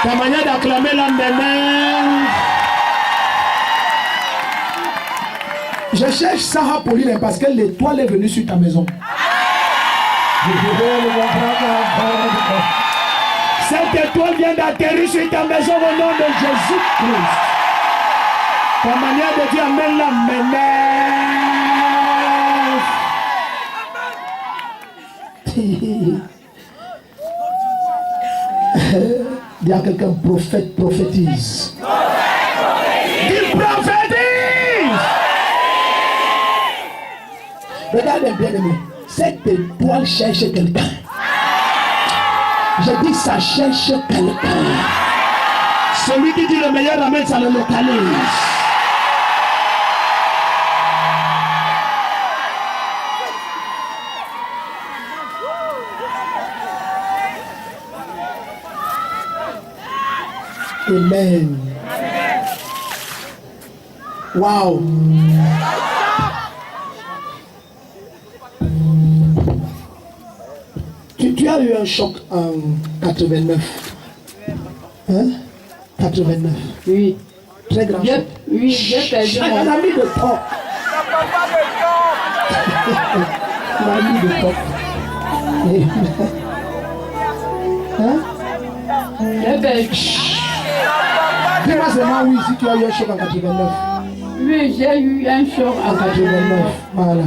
Ta manière d'acclamer la main. Je cherche Sarah Pauline parce que l'étoile est venue sur ta maison. Cette étoile vient d'atterrir sur ta maison au nom de Jésus-Christ. Ta manière de dire Amen la main. Il y a quelqu'un prophète, prophétise. Il prophétise. Regardez bien aimé. Cette étoile cherche quelqu'un. Je dis ça cherche quelqu'un. Celui qui dit le meilleur amen, ça le localise. Amen. Wow. Tu as eu un choc en 89. Hein? 89. Oui. Très grand choc. Oui, j'ai perdu mon ami de top. L'ami de top. Hein? J'ai perdu. Dis-moi seulement oui si tu as eu un choc en 89. Oui, j'ai eu un choc en 89. Voilà.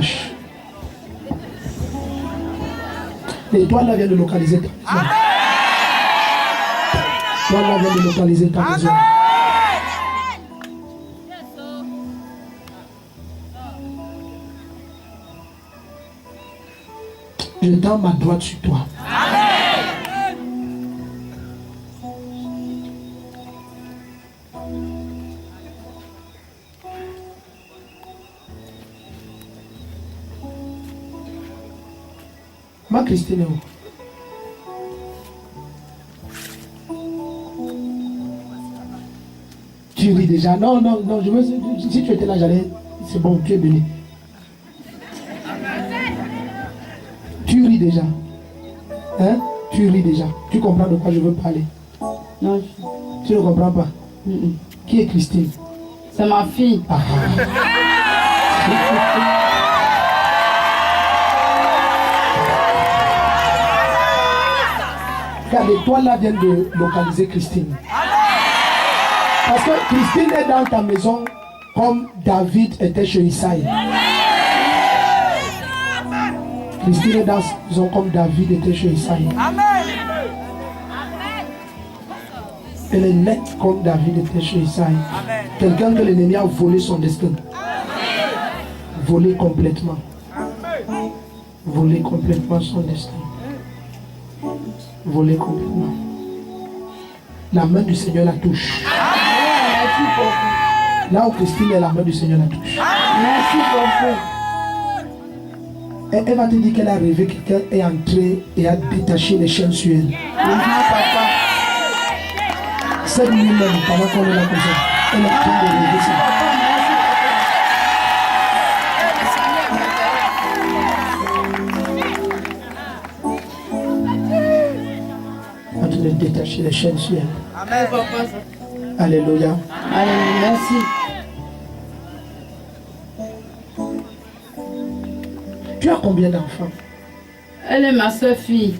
L'étoile là vient de localiser ta maison. L'étoile là vient de localiser ta maison. Je tends ma droite sur toi. Ma Christine est où? Tu ris déjà. Non, non, non. Je veux, si tu étais là, j'allais. C'est bon, tu es béni. Tu ris déjà. Hein? Tu ris déjà. Tu comprends de quoi je veux parler? Non. Tu ne comprends pas? Qui est Christine? C'est ma fille. Ah. Car l'étoile là vient de localiser Christine. Parce que Christine est dans ta maison comme David était chez Isaïe. Christine est dans ta maison comme David était chez Isaïe. Elle est nette comme David était chez Isaïe. Quelqu'un que l'ennemi a volé son destin. Volé complètement. Volé complètement son destin. Volé complètement. La main du Seigneur la touche. Là où Christine est, la main du Seigneur la touche. Merci beaucoup. Elle va te dire qu'elle a rêvé que quelqu'un est entré et a détaché les chaînes sur elle. Papa. Cette nuit même, pendant qu'on est là comme ça, elle a tout de rêver ça. De détacher les chaînes sur elle. Amen, papa. Alléluia. Alléluia, merci. Tu as combien d'enfants? Elle est ma soeur fille.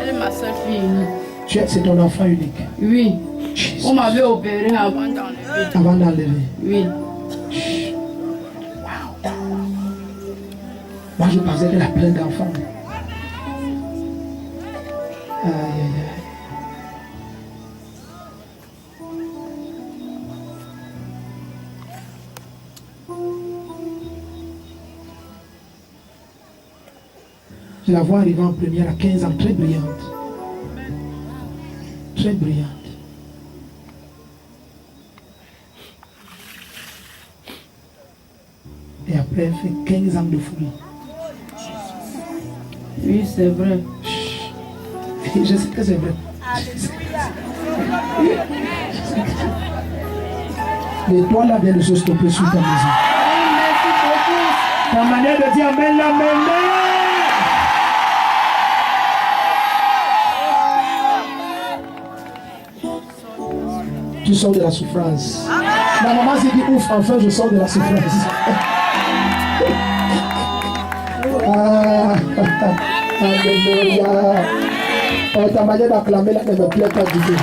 Elle est ma soeur fille. C'est ton enfant unique? Oui. Jesus. On m'avait opéré avant d'enlever. Avant d'enlever? Oui. Wow. Moi je pensais qu'elle a plein d'enfants. Aïe, aïe, aïe. Je la vois arriver en première à 15 ans, très brillante. Très brillante. Et après, elle fait 15 ans de folie. Oui, c'est vrai. Je sais que c'est vrai. L'étoile là vient de se stopper sur ta maison. Ta manière de dire Amen, la main. Tu sors de la souffrance. Ma maman s'est dit, ouf, enfin je sors de la souffrance. Alléluia. Oh, ta manière d'acclamer là ne me plaît pas du tout.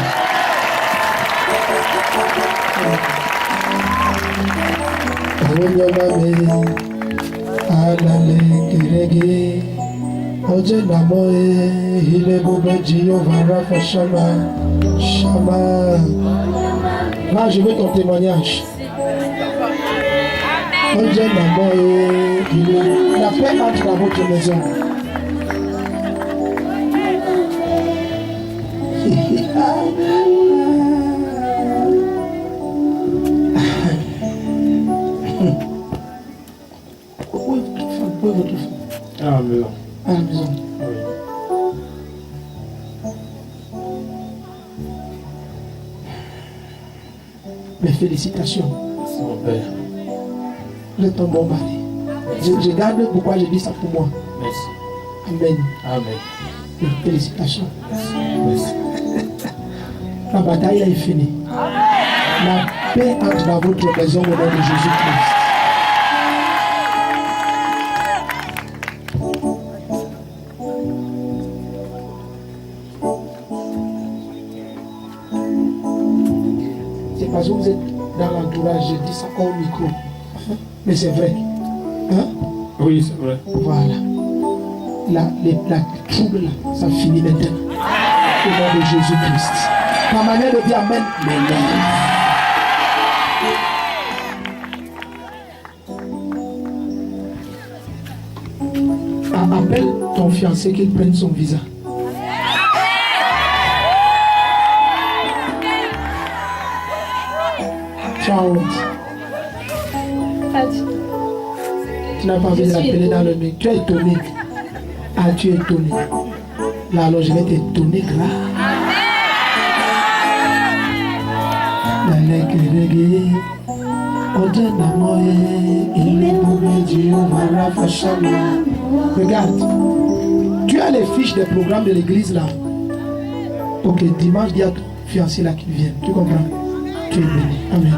Là, je veux ton témoignage. La paix entre dans votre maison. À la maison. À la maison. Oui. Mes félicitations. Mon père. Vous êtes un bon mari. Je garde pourquoi je dis ça pour moi. Merci. Amen. Amen. Mes félicitations. Merci. La bataille est finie. La paix entre dans votre maison au nom de Jésus-Christ. C'est parce que vous êtes dans l'entourage, je dis ça au micro. Mais c'est vrai. Hein? Oui, c'est vrai. Voilà. La trouble là, ça finit maintenant. Au nom de Jésus-Christ. Ta manière de dire Amen m'énerve. Appelle ton fiancé qu'il prenne son visa. Tu as honte. Tu n'as pas envie de l'appeler dans le mec. Tu es étonné. Ah, tu es étonné. Là, alors je vais t'étonner grave. Regarde, tu as les fiches des programmes de l'église là. Ok, dimanche, dis à ton fiancé là qu'il vienne. Tu comprends? Tu es béni. Amen.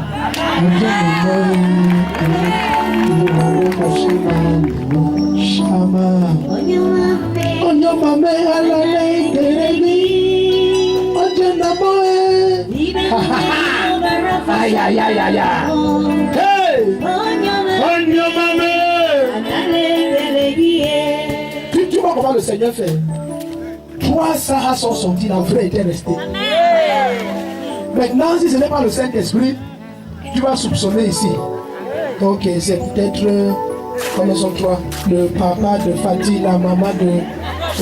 Aïe aïe aïe aïe aïe. Hey! Tu vois comment le Seigneur fait? 3 Sarah sont sortis, la vraie était restée. Maintenant, si ce n'est pas le Saint-Esprit, tu vas soupçonner ici. Ok, c'est peut-être, comment sont trois? Le papa de Fatih, la maman de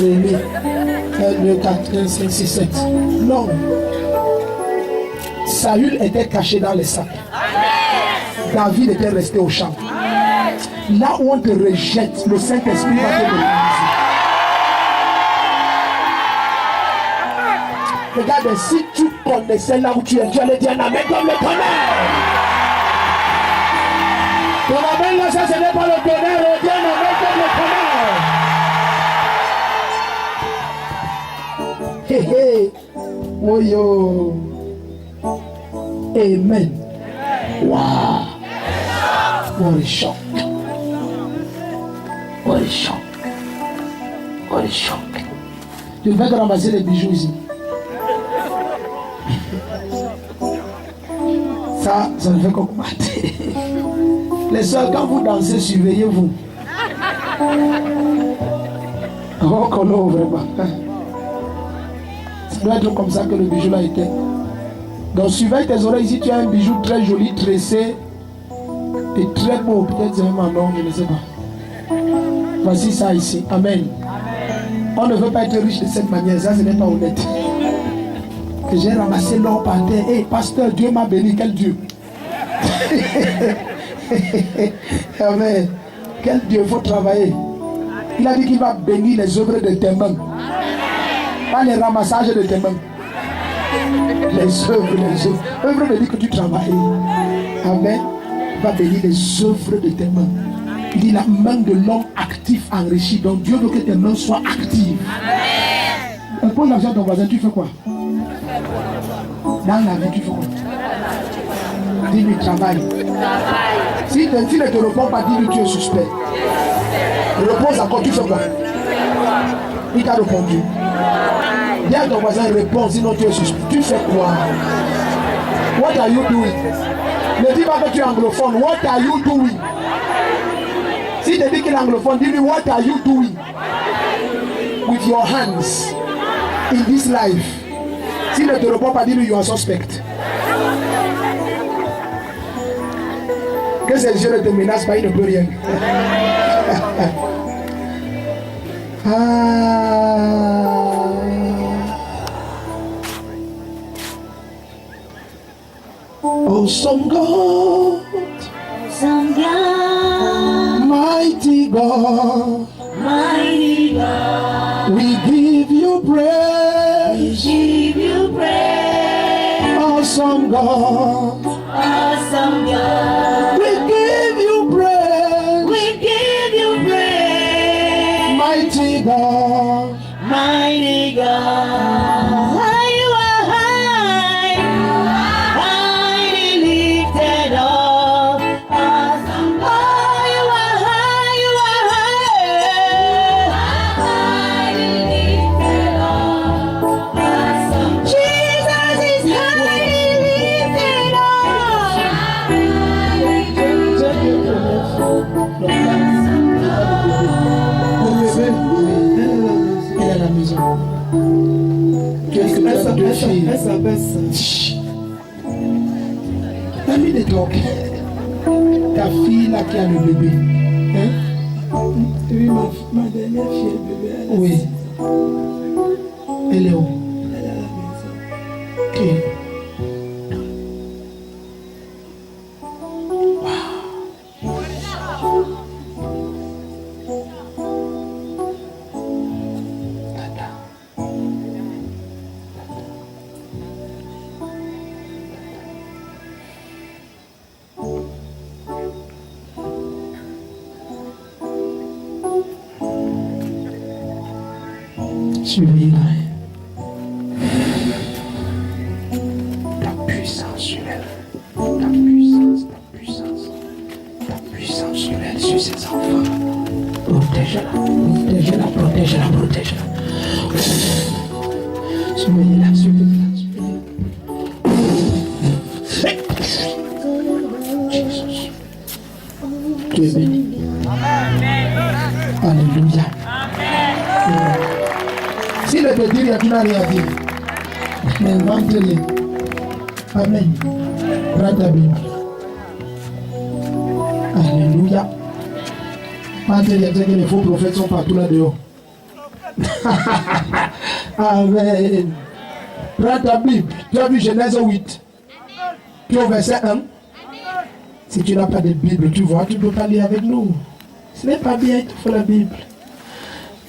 Rémi, le 4, 5, 6, 7. Non. Saül était caché dans les sacs. David était resté au champ. Là où on te rejette, le Saint-Esprit va te réaliser. Regarde, si tu connaissais là où tu es, tu allais dire Amen comme le tonnerre. Ton Amen là, ça ce n'est pas le tonnerre, on dit Amen comme le tonnerre. Hé hé, oh yo. Amen. Wow. What a shock. What a shock. What a shock. Tu vas te ramasser les bijoux ici. Ça ne fait qu'augmenter. Les soeurs, quand vous dansez, surveillez-vous. Oh, comment vraiment. Ça doit être comme ça que le bijou là était. Donc, surveille tes oreilles. Ici, tu as un bijou très joli, tressé et très beau. Peut-être c'est même un nom, je ne sais pas. Voici ça ici. Amen. On ne veut pas être riche de cette manière. Ça, ce n'est pas honnête. Que j'ai ramassé l'or par terre. Hé, pasteur, Dieu m'a béni. Quel Dieu? Amen. Quel Dieu? Il faut travailler. Il a dit qu'il va bénir les œuvres de tes mains. Pas les ramassages de tes mains. Les œuvres, les œuvres. Œuvre veut dire que tu travailles. Amen. Il va bénir les œuvres de tes mains. Il dit la main de l'homme actif enrichi. Donc Dieu veut que tes mains soient actives. Pose l'argent à ton voisin, tu fais quoi? Dans la vie, tu fais quoi? Dis-lui, travaille. Si ne te répond pas, dis-lui, tu es suspect. Repose encore, tu fais quoi? Il t'a répondu. Dis à ton voisin, réponds, sinon tu es suspect. Tu fais quoi? What are you doing? Ne dis pas que tu es anglophone. What are you doing? Si tu dis qu'il est anglophone, dis-lui, what are you doing with your hands in this life? S'il ne te répond pas, dis-lui, you are suspect. Que ces jeunes ne te menacent pas, il ne peut rien. Awesome God, Awesome God, mighty God, mighty God, we give you praise. give you praise. Awesome God, Awesome God, we give you praise. we give you praise. Mighty God, Mighty God, you are high, highly lifted up. Awesome God, you are high, highly lifted up. Awesome Jesus is highly lifted il est à la maison. Qu'est-ce que tu as deux filles? T'as mis des talk. Ta fille là qui a le bébé. Hein? Oui, ma dernière fille, le bébé, elle Oui. Elle est où? est à la maison. Ok. Surveille-la. Ta puissance sur elle. Ta puissance, ta puissance. Ta puissance sur elle, sur ses enfants. Protège-la, protège-la, protège-la, protège-la. Surveille-la, surveille-la, surveille-la. Jésus. Tu es béni. Alléluia. Si le te dit, tu n'as rien à dire. Invente-le. Amen. Prends ta Bible. Alléluia. Mentez-le que les faux prophètes sont partout là-dehors. Amen. Prends ta Bible. Tu as vu Genèse 8. Tu es au verset 1. Si tu n'as pas de Bible, tu vois, tu ne peux pas lire avec nous. Ce n'est pas bien, il faut la Bible.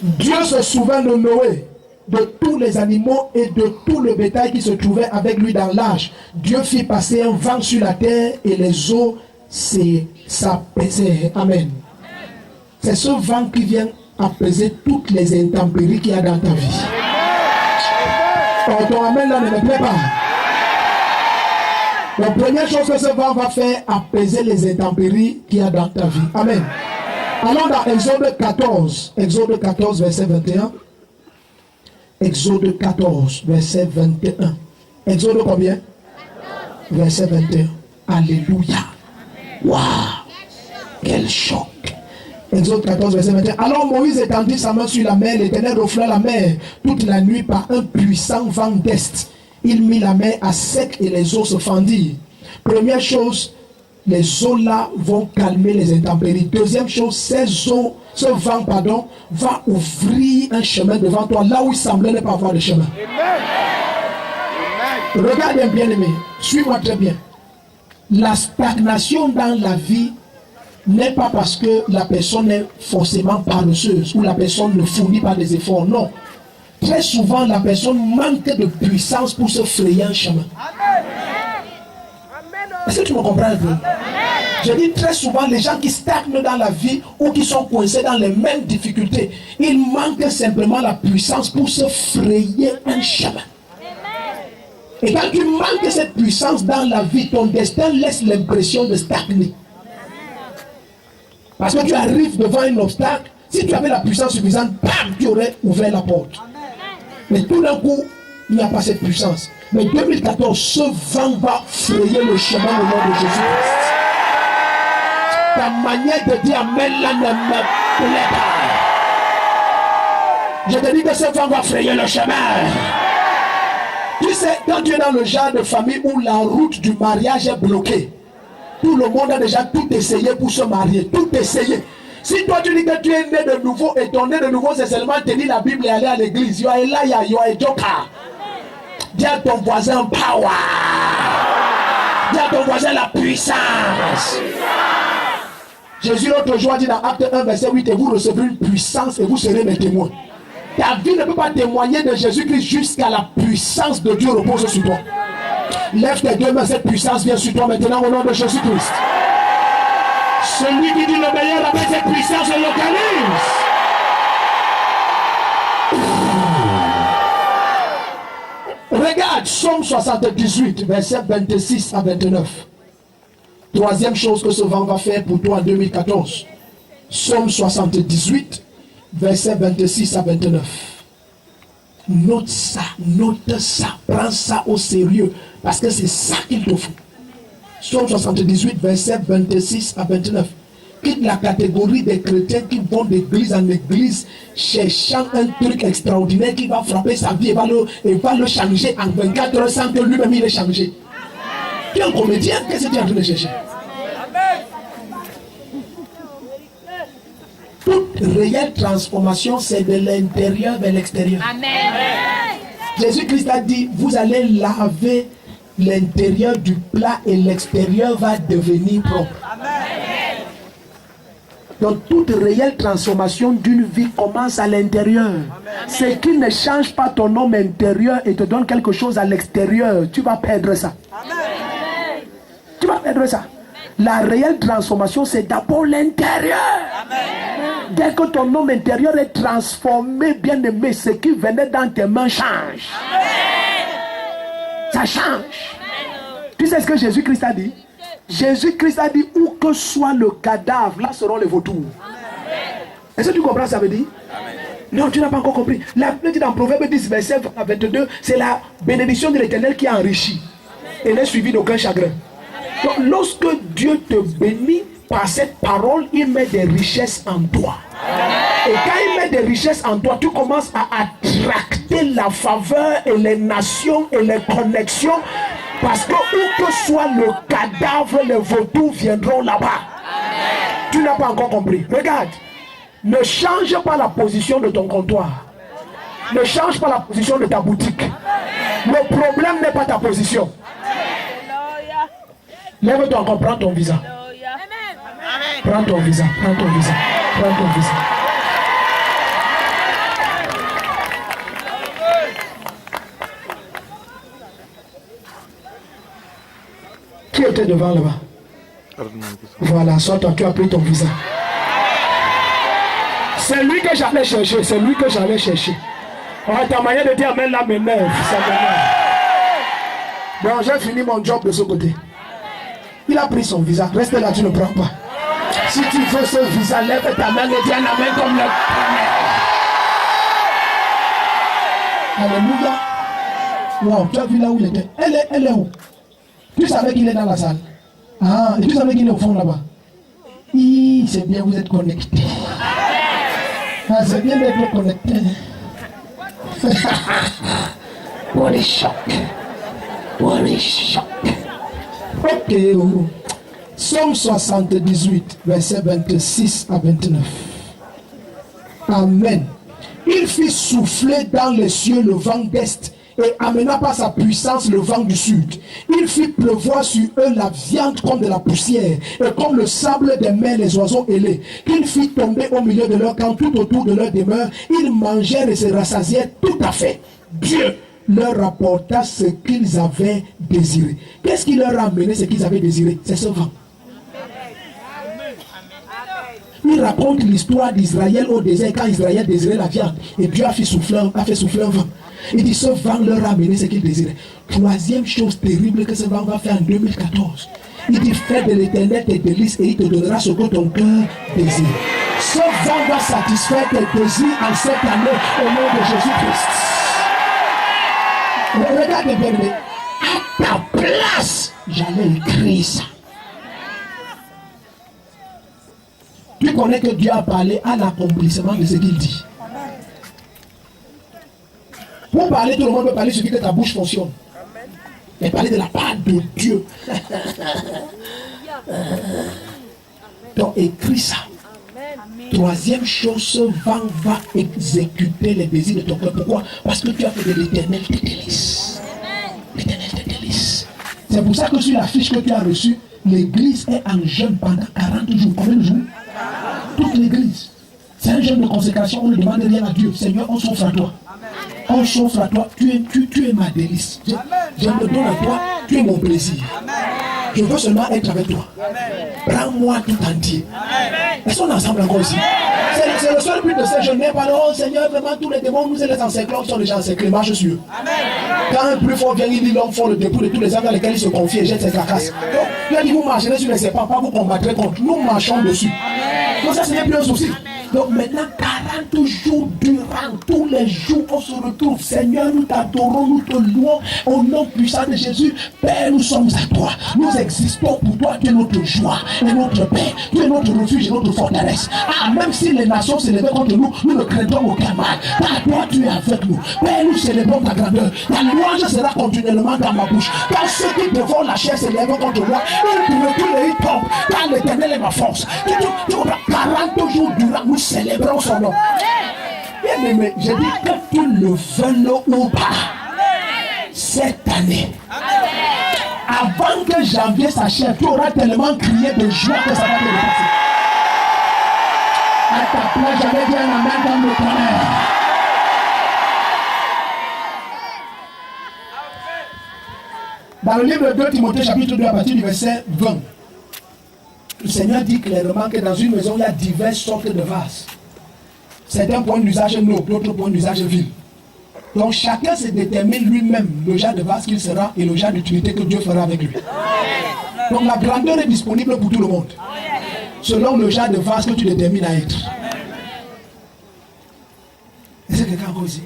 Dieu se souvint de Noé, de tous les animaux et de tout le bétail qui se trouvait avec lui dans l'arche. Dieu fit passer un vent sur la terre et les eaux s'apaisaient. Amen. C'est ce vent qui vient apaiser toutes les intempéries qu'il y a dans ta vie. Ton amen là ne me plaît pas. La première chose que ce vent va faire, apaiser les intempéries qu'il y a dans ta vie. Amen. Allons dans Exode 14. Exode 14, verset 21. Exode 14, verset 21. Exode combien? Verset 21. Alléluia. Waouh! Quel choc! Exode 14, verset 21. Alors Moïse étendit sa main sur la mer, l'Éternel offla la mer toute la nuit par un puissant vent d'est. Il mit la mer à sec et les eaux se fendirent. Première chose, les eaux là vont calmer les intempéries. Deuxième chose, ce vent, va ouvrir un chemin devant toi là où il semblait ne pas avoir de chemin. Amen. Regarde bien aimé, suis-moi très bien. La stagnation dans la vie n'est pas parce que la personne est forcément paresseuse ou la personne ne fournit pas des efforts. Non. Très souvent, la personne manque de puissance pour se frayer un chemin. Est-ce que tu me comprends un peu? Je dis très souvent, les gens qui stagnent dans la vie ou qui sont coincés dans les mêmes difficultés, ils manquent simplement la puissance pour se frayer un chemin. Et quand tu manques cette puissance dans la vie, ton destin laisse l'impression de stagner. Parce que tu arrives devant un obstacle, si tu avais la puissance suffisante, bam, tu aurais ouvert la porte. Mais tout d'un coup, il n'y a pas cette puissance. Mais 2014, ce vent va frayer le chemin au nom de Jésus-Christ. Ta manière de dire Amen là ne me plaît pas. Je te dis que ce vent va frayer le chemin. Tu sais, quand tu es dans le genre de famille où la route du mariage est bloquée, tout le monde a déjà tout essayé pour se marier, tout essayé. Si toi tu dis que tu es né de nouveau et ton né de nouveau c'est seulement tenir la Bible et aller à l'église, you are a liar, you are a joker. Dis à ton voisin power. Dis à ton voisin la puissance. Jésus l'autre jour dit dans Acte 1 verset 8, et vous recevrez une puissance et vous serez mes témoins. Ta vie ne peut pas témoigner de Jésus-Christ jusqu'à la puissance de Dieu repose sur toi. Lève tes deux mains, cette puissance vient sur toi maintenant au nom de Jésus-Christ. Celui qui dit le meilleur avec cette puissance se localise. Regarde, Psaume 78, verset 26 à 29. Troisième chose que ce vent va faire pour toi en 2014. Psaume 78, verset 26 à 29. Note ça, prends ça au sérieux, parce que c'est ça qu'il te faut. Psaume 78, verset 26 à 29. Quitte la catégorie des chrétiens qui vont d'église en église cherchant un truc extraordinaire qui va frapper sa vie et va le changer en 24 heures sans que lui-même il ait changé. Tu es un comédien, qu'est-ce que tu es en train de chercher? Toute réelle transformation, c'est de l'intérieur vers l'extérieur. Jésus-Christ a dit, vous allez laver l'intérieur du plat et l'extérieur va devenir propre. Donc toute réelle transformation d'une vie commence à l'intérieur. Ce qui ne change pas ton homme intérieur et te donne quelque chose à l'extérieur, tu vas perdre ça. Tu vas perdre ça. La réelle transformation, c'est d'abord l'intérieur. Dès que ton homme intérieur est transformé, bien aimé, ce qui venait dans tes mains change. Ça change. Tu sais ce que Jésus-Christ a dit? Jésus-Christ a dit, où que soit le cadavre, là seront les vautours. Est-ce que tu comprends ce que ça veut dire? Non, tu n'as pas encore compris. La Bible dit dans Proverbe 10, verset 22, c'est la bénédiction de l'Éternel qui a enrichi. Et n'est suivi d'aucun chagrin. Donc, lorsque Dieu te bénit par cette parole, il met des richesses en toi. Et quand il met des richesses en toi, tu commences à attracter la faveur et les nations et les connexions. Parce que où que soit le cadavre, les vautours viendront là-bas. Tu n'as pas encore compris. Regarde. Ne change pas la position de ton comptoir. Ne change pas la position de ta boutique. Le problème n'est pas ta position. Lève-toi encore, prends ton visa. Prends ton visa, prends ton visa, prends ton visa. Qui était devant là-bas? Voilà, toi, tu as pris ton visa. C'est lui que j'allais chercher, c'est lui que j'allais chercher. Ta manière de dire amen là m'énerve, ça m'énerve. Donc j'ai fini mon job de ce côté. Il a pris son visa, reste là, tu ne prends pas. Si tu veux ce visa, lève ta main et dis un amen comme le premier. Alléluia. Wow, tu as vu là où il était? Elle est où? Tu savais qu'il est dans la salle. Ah, et tu savais qu'il est au fond là-bas. C'est bien, vous êtes connectés. Ah, c'est bien d'être connecté. What a shock. What a shock. Ok. Psaume 78, verset 26 à 29. Amen. Il fit souffler dans les cieux le vent d'est et amena par sa puissance le vent du sud. Il fit pleuvoir sur eux la viande comme de la poussière et comme le sable des mers les oiseaux ailés. Il fit tomber au milieu de leur camp tout autour de leur demeure. Ils mangèrent et se rassasièrent tout à fait. Dieu leur rapporta ce qu'ils avaient désiré. Qu'est-ce qui leur a amené ce qu'ils avaient désiré? C'est ce vent. Il raconte l'histoire d'Israël au désert quand Israël désirait la viande et Dieu a fait souffler un vent. Il dit, ce vent leur a amené ce qu'ils désiraient. Troisième chose terrible que ce vent va faire en 2014. Il dit, fais de l'Éternel tes délices et il te donnera ce que ton cœur désire. Ce vent va satisfaire tes désirs en cette année au nom de Jésus-Christ. Regardez bien, mais à ta place, j'allais écrire ça. Tu connais que Dieu a parlé à l'accomplissement de ce qu'il dit. Pour parler, tout le monde peut parler, il suffit que ta bouche fonctionne. Mais parler de la part de Dieu. Donc écris ça. Troisième chose, ce vent va exécuter les désirs de ton cœur. Pourquoi? Parce que tu as fait de l'Éternel tes délices. L'Éternel tes délices. C'est pour ça que sur la fiche que tu as reçue, l'église est en jeûne pendant 40 jours. Combien de jours? Toute l'église. C'est un jeûne de consécration, on ne demande rien à Dieu. Seigneur, on s'offre à toi. On s'offre à toi. Tu es ma délice. Je me donne à toi. Tu es mon plaisir. Je veux seulement être avec toi. Prends-moi tout entier. Est-ce qu'on est ensemble encore ici? C'est le seul but de ce jeûne. Pas oh Seigneur, vraiment tous les démons, nous les encerclants sont déjà encerclés. Marche sur eux. Quand un plus fort vient, il dit l'homme fort le dépôt de tous les hommes dans lesquels il se confie et jette ses carcasses. Donc, il a dit vous marcherez sur les serpents, pas vous combattrez contre. Nous marchons dessus. Donc ça, ce n'est plus un souci. Donc maintenant, 40 jours durant, tous les jours, on se retrouve. Seigneur, nous t'adorons, nous te louons. Au nom puissant de Jésus, Père, nous sommes à toi. Nous existons pour toi. Tu es notre joie et notre paix. Tu es notre refuge et notre forteresse. Ah, même si les nations s'élevaient contre nous, nous ne craindrons aucun mal. Car toi, tu es avec nous. Père, nous célébrons ta grandeur. Ta louange sera continuellement dans ma bouche. Quand ceux qui dévorent la chair s'élèvent contre moi, ils ne tous les tombent. Car l'Éternel est ma force. Tu comprends? 40 jours durant, nous célébrons son nom. Bien aimé, je dis que tu le veux ou pas, cette année, avant que janvier s'achève, tu auras tellement crié de joie que ça va te dépasser. À ta place, j'avais dit un amen dans le tonnerre. Dans le livre de 2 Timothée, chapitre 2, à partir du verset 20, le Seigneur dit clairement que dans une maison, il y a diverses sortes de vases. Certains points d'usage noble, d'autres points d'usage vil. Donc chacun se détermine lui-même le genre de vase qu'il sera et le genre d'utilité que Dieu fera avec lui. Donc la grandeur est disponible pour tout le monde. Selon le genre de vase que tu détermines à être. Est-ce que quelqu'un encore ici?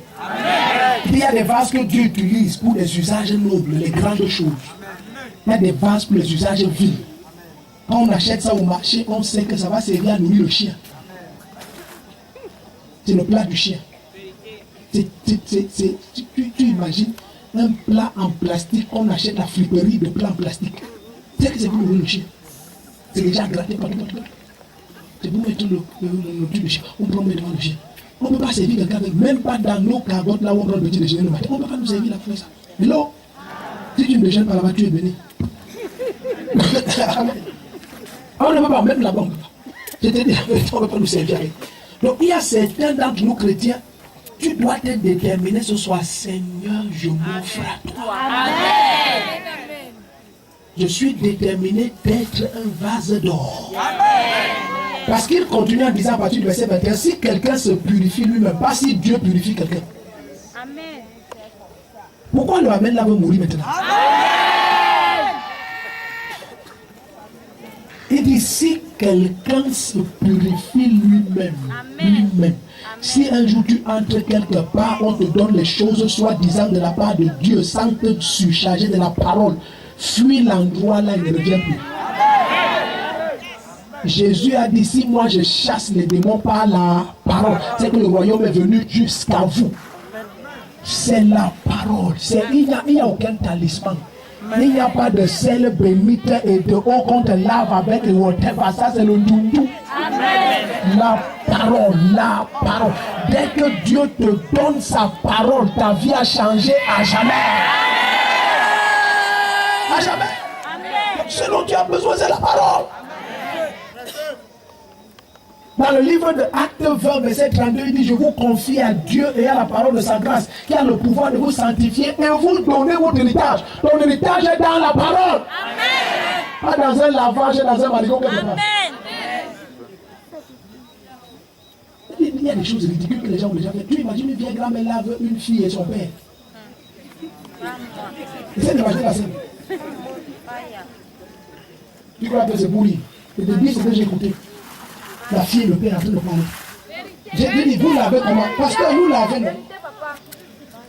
Il y a des vases que Dieu utilise pour des usages nobles, les grandes choses. Il y a des vases pour les usages vils. Quand on achète ça au marché, on sait que ça va servir à nourrir le chien. C'est le plat du chien. Tu imagines un plat en plastique, on achète la friperie de plats en plastique. C'est que c'est pour nourrir le chien. C'est déjà gratté par le monde. C'est pour mettre le truc de chien. On prend devant le chien. On ne peut pas servir quelqu'un avec, même pas dans nos cagottes là où on prend le petit déjeuner le matin. On ne peut pas nous servir la fois ça. Hello? Si tu ne déjeunes pas là-bas, tu es béni. On ne peut pas, même là-bas, on ne peut pas. Je te dis, on ne peut pas nous servir avec. Donc il y a certains d'entre nous chrétiens, tu dois te déterminer ce soir, Seigneur, je m'offre à toi. Amen. Je suis déterminé d'être un vase d'or. Parce qu'il continue en disant à partir du verset 21, si quelqu'un se purifie lui-même, pas si Dieu purifie quelqu'un. Amen. Pourquoi le Amen là veut mourir maintenant? Amen. Il dit si quelqu'un se purifie lui-même, si un jour tu entres quelque part, on te donne les choses soi-disant de la part de Dieu sans te surcharger de la parole, fuis l'endroit là, il ne revient plus. Jésus a dit, si moi je chasse les démons par la parole, c'est que le royaume est venu jusqu'à vous. C'est la parole. Il n'y a aucun talisman. Il n'y a pas de sel bénite et de eau qu'on te lave avec et whatever. Ça c'est le doudou. La parole, la parole. Dès que Dieu te donne sa parole, ta vie a changé à jamais. À jamais. Ce dont tu as besoin, c'est la parole. Dans le livre de Actes 20, verset 32, il dit, je vous confie à Dieu et à la parole de sa grâce, qui a le pouvoir de vous sanctifier et vous donner votre héritage. Ton héritage est dans la parole. Amen. Pas dans un lavage, dans un marigot. Amen. Il y a des choses ridicules que les gens ont déjà fait. Tu imagines une vieille grand-mère lave une fille et son père. Essaye d'imaginer la scène. Tu crois que c'est pour lui. Et de dire ce que j'ai écouté. La fille et le père en train de parler. J'ai dit, vous l'avez comment? Parce que nous l'avons.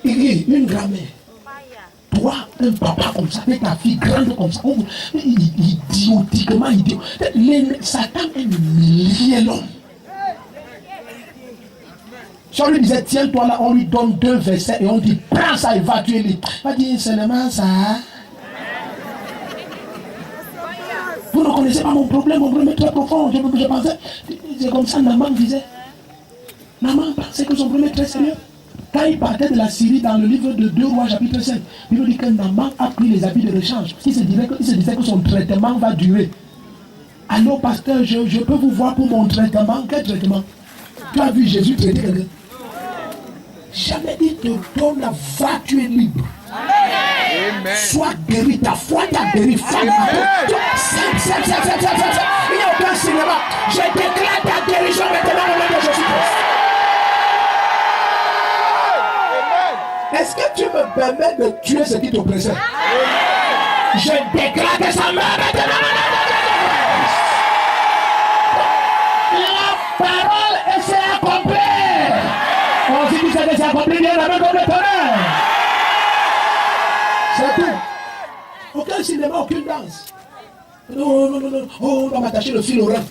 Il dit, une grand-mère. Toi, un papa comme ça, avec ta fille grande comme ça, idiotiquement idiot. Satan a humilié l'homme. Si on lui disait, tiens-toi là, on lui donne 2 versets et on dit, prends ça et va tuer lui. Il va dire seulement ça. Vous ne connaissez pas mon problème est très profond. Je pensais, c'est comme ça, maman disait. Maman pensait que son problème est très sérieux. Quand il partait de la Syrie dans le livre de 2 Rois chapitre 5, il nous dit que Naman a pris les habits de rechange. Il se disait que son traitement va durer. Alors pasteur, je peux vous voir pour mon traitement. Quel traitement? Tu as vu Jésus traiter quelqu'un? Jamais il te donne la va, tu es libre. Amen. Sois guéri, ta foi t'a guéri. Il n'y a aucun cinéma. Je déclare ta guérison maintenant au nom de Jésus-Christ. Est-ce que tu me permets de tuer ce qui te précède? Je déclare que ça meurt maintenant. La parole est accomplie. On dit que c'est accompli bien la main comme le tonnerre. C'est tout. Aucun cinéma, aucune danse. Non. Oh, on va m'attacher le fil au rein.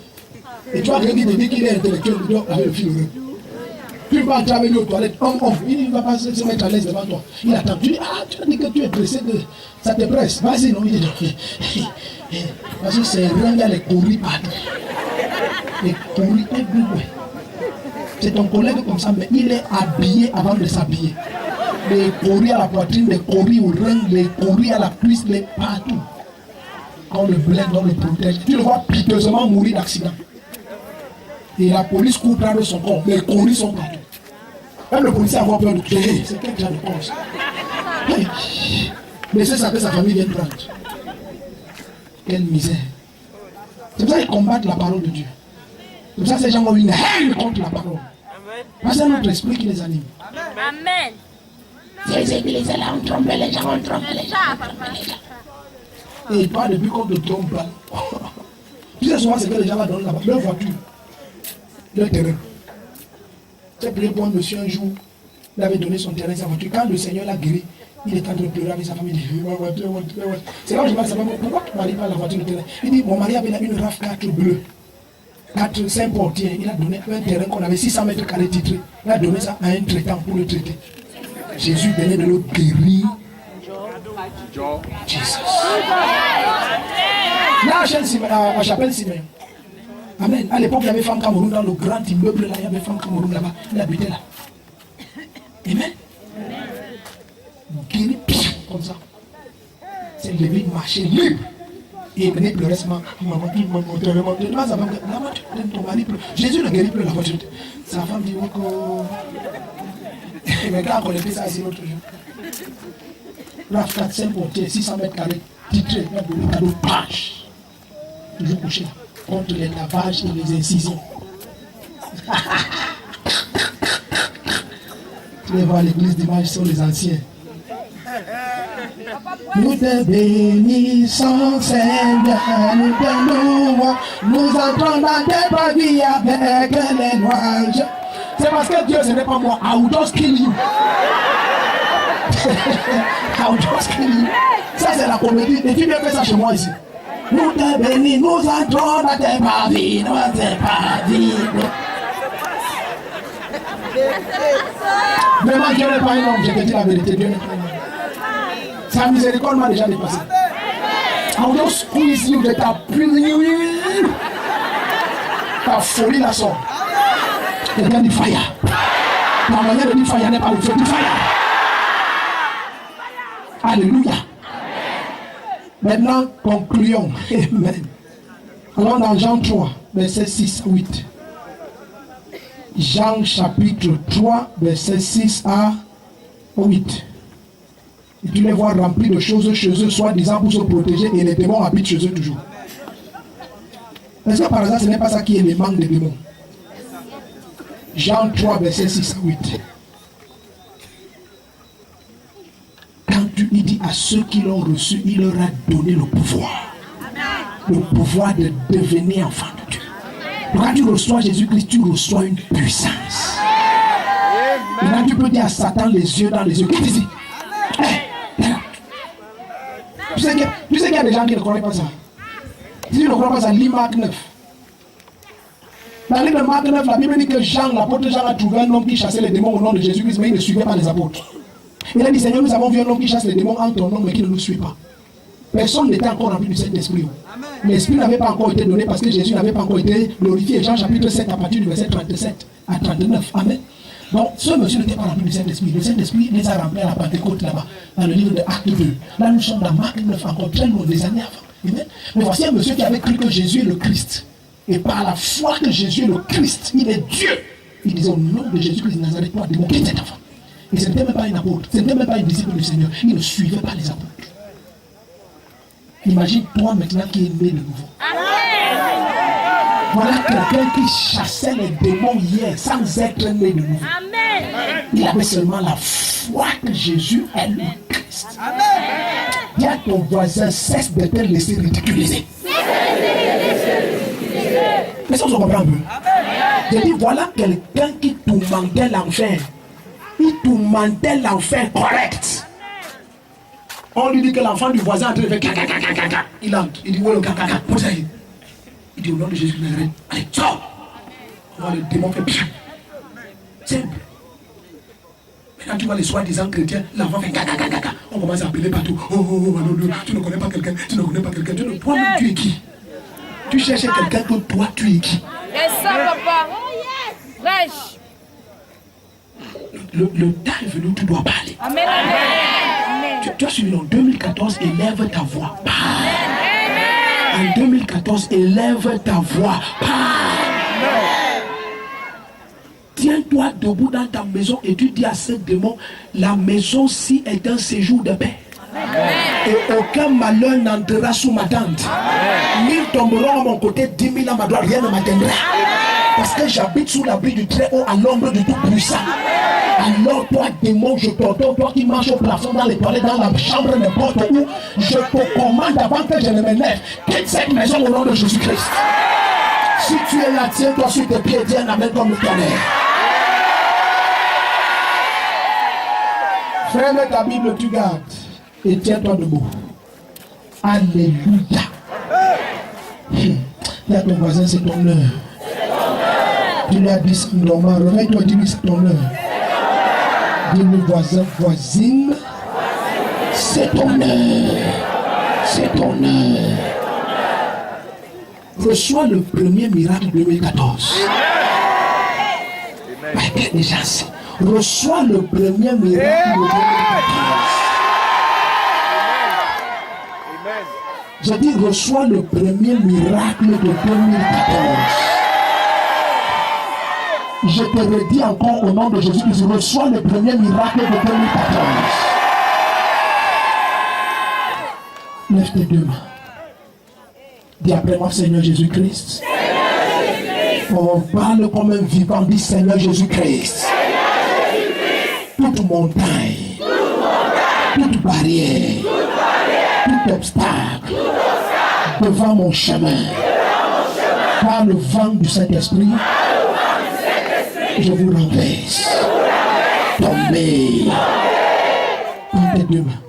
Et tu vois quelqu'un qui te dit qu'il est intellectuel avec le fil au rein. Tu vas entrer avec lui aux toilettes, il ne va pas se mettre à l'aise devant toi. Il attend. Tu dis, tu as dit que tu es pressé, ça te presse. Vas-y, non, il dit, parce que c'est rien, il y a les courris partout. Les courris everywhere. C'est ton collègue comme ça, mais il est habillé avant de s'habiller. Les courris à la poitrine, les courris au rein, les courris à la cuisse, les partout. Quand le bled, on le protège. Tu le vois piteusement mourir d'accident. Et la police court prendre son corps. Les courris sont partout. Même le policier a avoir peur de tuer. C'est quel genre de cause? Mais c'est ça que sa famille vient prendre. Quelle misère. C'est pour ça qu'ils combattent la parole de Dieu. C'est pour ça que ces gens ont une haine contre la parole. Parce que c'est notre esprit qui les anime. Amen. Les églises là ont trompé les gens, Et toi, depuis qu'on te trompe, tu sais souvent ce que les gens là donnent là-bas. Leur voiture, leur terrain. J'ai prié pour un monsieur un jour, il avait donné son terrain, sa voiture. Quand le Seigneur l'a guéri, il est en train de pleurer avec sa famille. Il dit, ma voiture. C'est là où je me dis, pourquoi tu m'as dit pas la voiture de terrain? Il dit, mon mari avait une RAV4 bleue. 5 portiers, il a donné un terrain qu'on avait 600 mètres carrés titré. Il a donné ça à un traitant pour le traiter. Jésus venait de le guérir. Jesus. Là, à Chapelle Siméon. Amen. À l'époque, il y avait femme Cameroun dans le grand immeuble là. Il y avait femme Cameroun là-bas. Il habitait là. Amen. Guéri, comme ça. C'est levé, marcher libre. Et il venait pleurer seulement. Maman, tu m'as montré vraiment. Ton mari pleure. Jésus ne guérit plus la voiture. Sa femme dit, oh. Mais quand on a fait ça ici l'autre jour. La 400 portiers, 600 mètres carrés, titré, il a donné cadeau, page. Il est couché contre les lavages et les incisions. Tu vas voir l'église dimanche sur les anciens. Nous te bénissons, Seigneur, nous te louons, nous entrons dans tes paradis avec les louanges. C'est parce que Dieu, ce n'est pas moi. I will just kill you. I will just kill you. Ça, c'est la comédie. Les filles bien fait ça chez moi ici. Nous te bénissons, nous entrons dans tes paradis, dans tes paradis. Vraiment, Dieu n'est pas un homme. Je te dis la vérité. Dieu n'est pas un homme. Sa miséricorde m'a déjà dépassé. I will just squeeze you de ta pluie. Ta folie la sort. Quelqu'un dit fire. La manière de dire fire n'est pas le feu, dit fire. Alléluia. Maintenant, concluons. Amen. Alors dans Jean 3, verset 6 à 8. Jean chapitre 3, verset 6 à 8. Et tu les vois remplis de choses chez eux, soi-disant pour se protéger, et les démons habitent chez eux toujours. Est-ce que par hasard, ce n'est pas ça qui est le manque des démons? Jean 3, verset 6 à 8. Quand ceux qui l'ont reçu, il leur a donné le pouvoir. Le pouvoir de devenir enfant de Dieu. Donc quand tu reçois Jésus-Christ, tu reçois une puissance. Et là, tu peux dire à Satan les yeux dans les yeux. Qu'est-ce que c'est? Tu sais qu'il y a des gens qui ne croient pas ça. Si tu ne crois pas ça, lis Marc 9. Dans le livre de Marc 9, la Bible dit que Jean, l'apôtre Jean, a trouvé un homme qui chassait les démons au nom de Jésus-Christ, mais il ne suivait pas les apôtres. Il a dit, Seigneur, nous avons vu un homme qui chasse les démons en ton nom, mais qui ne nous suit pas. Personne n'était encore rempli du Saint-Esprit. L'Esprit n'avait pas encore été donné parce que Jésus n'avait pas encore été glorifié. Jean chapitre 7 à partir du verset 37 à 39. Amen. Donc, ce monsieur n'était pas rempli du Saint-Esprit. Le Saint-Esprit les a remplis à la Pentecôte là-bas, dans le livre de Actes 2. Là, nous sommes dans Marc 9, encore très loin, des années avant. Amen. Mais voici un monsieur qui avait cru que Jésus est le Christ. Et par la foi que Jésus est le Christ, il est Dieu. Il disait au nom de Jésus-Christ de Nazareth, toi, démonter cet enfant. Et ce n'était même pas un apôtre, ce n'était même pas un disciple du Seigneur. Il ne suivait pas les apôtres. Imagine toi maintenant qui est né de nouveau. Amen. Voilà quelqu'un qui chassait les démons hier sans être né de nouveau. Amen. Il avait seulement la foi que Jésus est le Christ. Amen. Dis à ton voisin, cesse de te laisser ridiculiser. Mais ça, on se comprend un peu. Je dis, voilà quelqu'un qui tourmentait l'enfer. Il tourmentait l'enfer correct. On lui dit que l'enfant du voisin est en train de faire caca. Il entre. Il dit, ouais, le caca. Il dit, au nom de Jésus, allez, sors. On voit le démon faire bien. Simple. Maintenant, tu vois les soi-disant chrétiens, l'enfant fait caca. On commence à appeler partout. Oh, tu ne connais pas quelqu'un. Toi-même, tu es qui? Tu cherches quelqu'un que toi, tu es qui? Et ça, papa. Fraîche. Le temps est venu où tu dois parler. Amen. Tu as suivi en 2014, élève ta voix. Parle. En 2014, élève ta voix. Parle. Tiens-toi debout dans ta maison et tu dis à ce démon, la maison-ci est un séjour de paix. Et aucun malheur n'entrera sous ma tente. 1000 tomberont à mon côté, 10 000 à ma droite, rien ne m'atteindra. Parce que j'habite sous l'abri du Très-Haut à l'ombre du Tout-Puissant. Alors toi, démon, je t'entends, toi qui marches au plafond, dans les toilettes, dans la chambre, n'importe où, je te commande avant que je ne me lève. Quitte cette maison au nom de Jésus-Christ. Si tu es là, tiens-toi sur tes pieds, dis un amen comme le tonnerre. Frère, mets ta Bible, tu gardes. Et tiens-toi debout. Alléluia. Là, ton voisin, c'est ton heure. Tu lui as dit simplement, réveille-toi, dis-lui, c'est ton heure. Dis-le voisin, voisine, c'est ton heure. C'est ton heure. Reçois le premier miracle 2014. Avec des gens, reçois le premier miracle de 2014. Je dis, reçois le premier miracle de 2014. Je te redis encore au nom de Jésus-Christ, reçois le premier miracle de 2014. Lève tes deux mains. Dis après moi, Seigneur Jésus-Christ. On parle comme un vivant, dit Seigneur Jésus-Christ. Toute montagne, toute barrière, tout obstacle devant mon chemin, par le vent du Saint-Esprit, je vous renverse. Tombez. Prends tes deux mains.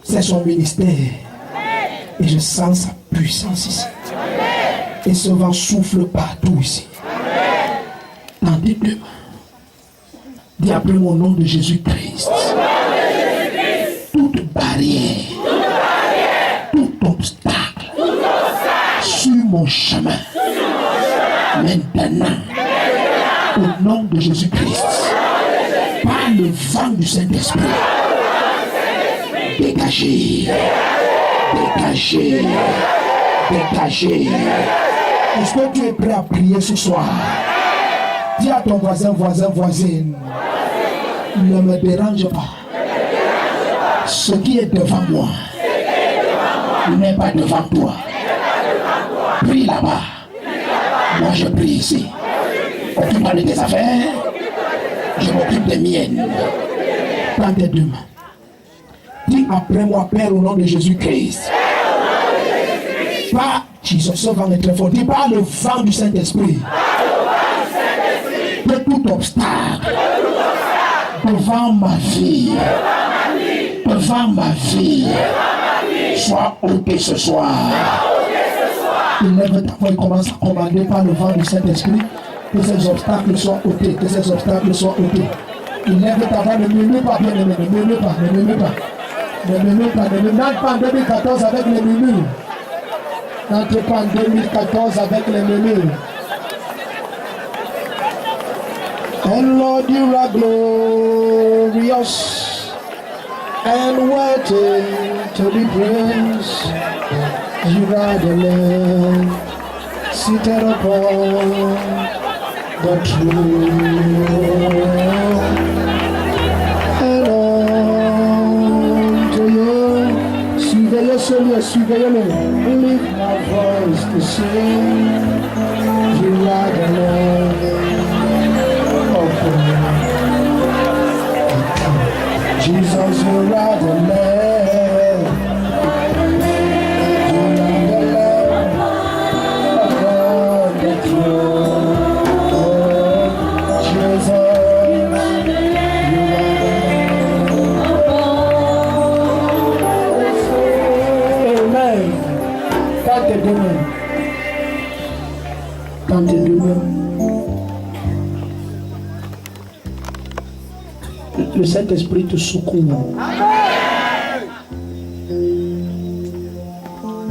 C'est son ministère. Et je sens sa puissance ici. Et ce vent souffle partout ici. Dans tes deux mains. Dis après mon nom de Jésus-Christ. Toute barrière, tout obstacle sur mon chemin. Maintenant, au nom de Jésus-Christ, par le vent du Saint-Esprit, dégagez, dégagez, dégagez. Est-ce que tu es prêt à prier ce soir? Dis à ton voisin, voisine, ne me dérange pas. Ce qui est devant moi n'est pas devant toi. Prie là-bas. Moi je prie ici. Occupe-toi de tes affaires. Je m'occupe des miennes. Prends tes deux mains. Dis après moi, Père, au nom de Jésus-Christ. Pas Jesus, ce vent est très fort. Dis pas le vent du Saint-Esprit. De tout obstacle. Devant ma vie. Devant ma vie. Sois ôté ce soir. Il lève ta voix et commence à commander par le vent du Saint-Esprit que ces obstacles soient ôtés, que ces obstacles soient ôtés. Il lève ta voix, ne murmure pas, bien aimé, ne murmure pas, ne murmure pas. Ne murmure pas, ne murmure pas en 2014 avec les murmures. N'entre pas en 2014 avec les murmures. And Lord, you are glorious and worthy to be praised. You are the Lamb seated upon the throne. And unto you, suivez-le celui, suivez-le. Lift my voice to sing. You are the Lamb of God. Jesus, you are the Lamb. Le Saint-Esprit te secoue.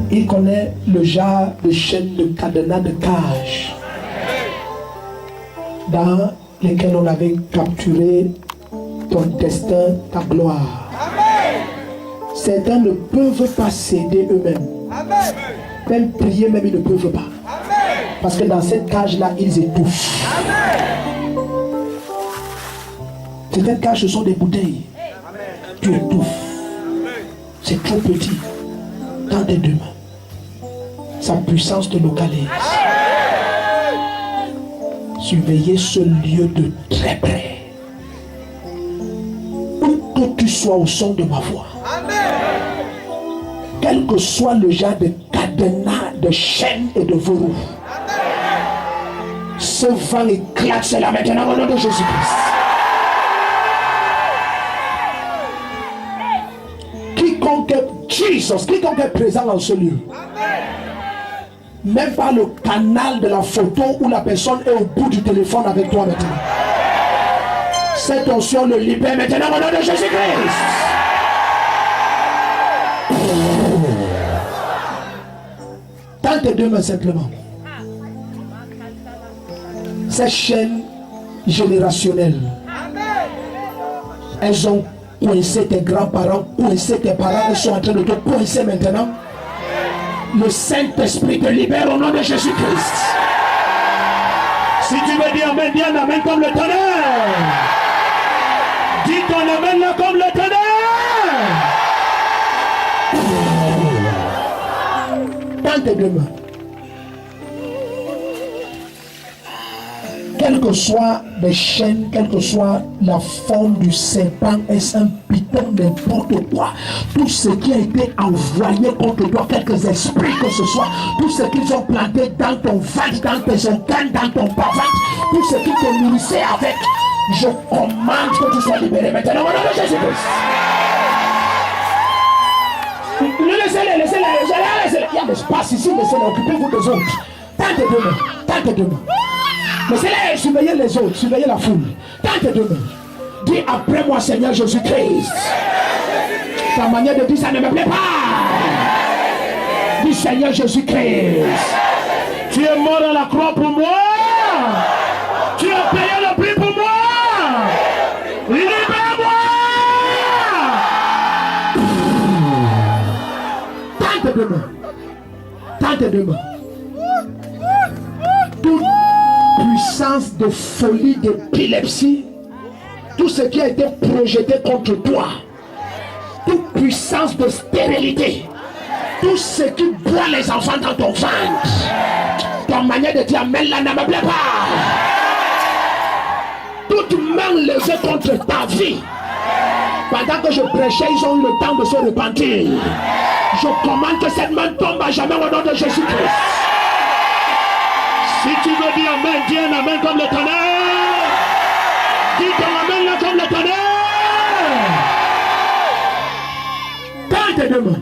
Il connaît le genre de chaînes, de cadenas, de cages dans lesquels on avait capturé ton destin, ta gloire. Certains ne peuvent pas céder eux-mêmes. Même prier, même ils ne peuvent pas. Parce que dans cette cage-là, ils étouffent. Certaines cages, ce sont des bouteilles. Tu étouffes. C'est trop petit. Dans tes deux mains. Sa puissance te localise. Surveillez ce lieu de très près. Où que tu sois au son de ma voix. Quel que soit le genre de cadenas, de chaînes et de verrous. Ce vent éclate cela maintenant au nom de Jésus-Christ. Quiconque est présent dans ce lieu, même par le canal de la photo où la personne est au bout du téléphone avec toi maintenant, cette onction le libère maintenant au nom de Jésus-Christ. Tends tes deux mains simplement. Ces chaînes générationnelles, elles ont coincé tes grands-parents, coincé tes parents, ils sont en train de te coincer maintenant. Le Saint-Esprit te libère au nom de Jésus-Christ. Si tu veux dire amen, dis un amen comme le tonnerre. Dis ton amen là comme le tonnerre. Dans tes deux mains. Quelles que soient les chaînes, quelle que soit la forme du serpent, est-ce un python, n'importe quoi, tout ce qui a été envoyé contre toi, quelques esprits que ce soit, tout ce qu'ils ont planté dans ton ventre, dans tes organes, dans ton bas-ventre, tout ce qui te nourrissait avec, je commande que tu sois libéré maintenant au nom de Jésus-Christ. Laissez-les. Il y a de l'espace ici, laissez-les, occupez-vous des autres. Tentez deux mains. Laissez-les surveiller les autres, surveiller la foule. Tentez deux mains. Dis après moi, Seigneur Jésus-Christ. Ta manière de dire ça ne me plaît pas. Dis Seigneur Jésus-Christ. Tu es mort à la croix pour moi. Tu as payé le prix pour moi. Libère-moi. Tentez deux mains. Toute puissance de folie, d'épilepsie, tout ce qui a été projeté contre toi, toute puissance de stérilité, tout ce qui boit les enfants dans ton ventre, ta manière de dire amen là ne me plaît pas. Toute main levée contre ta vie, Pendant que je prêchais, ils ont eu le temps de se repentir. Je commande que cette main tombe à jamais au nom de Jésus-Christ. Si tu veux dire amen, dis un amen comme le tonnerre. Dis ton amen là comme le tonnerre. Tends tes deux mains.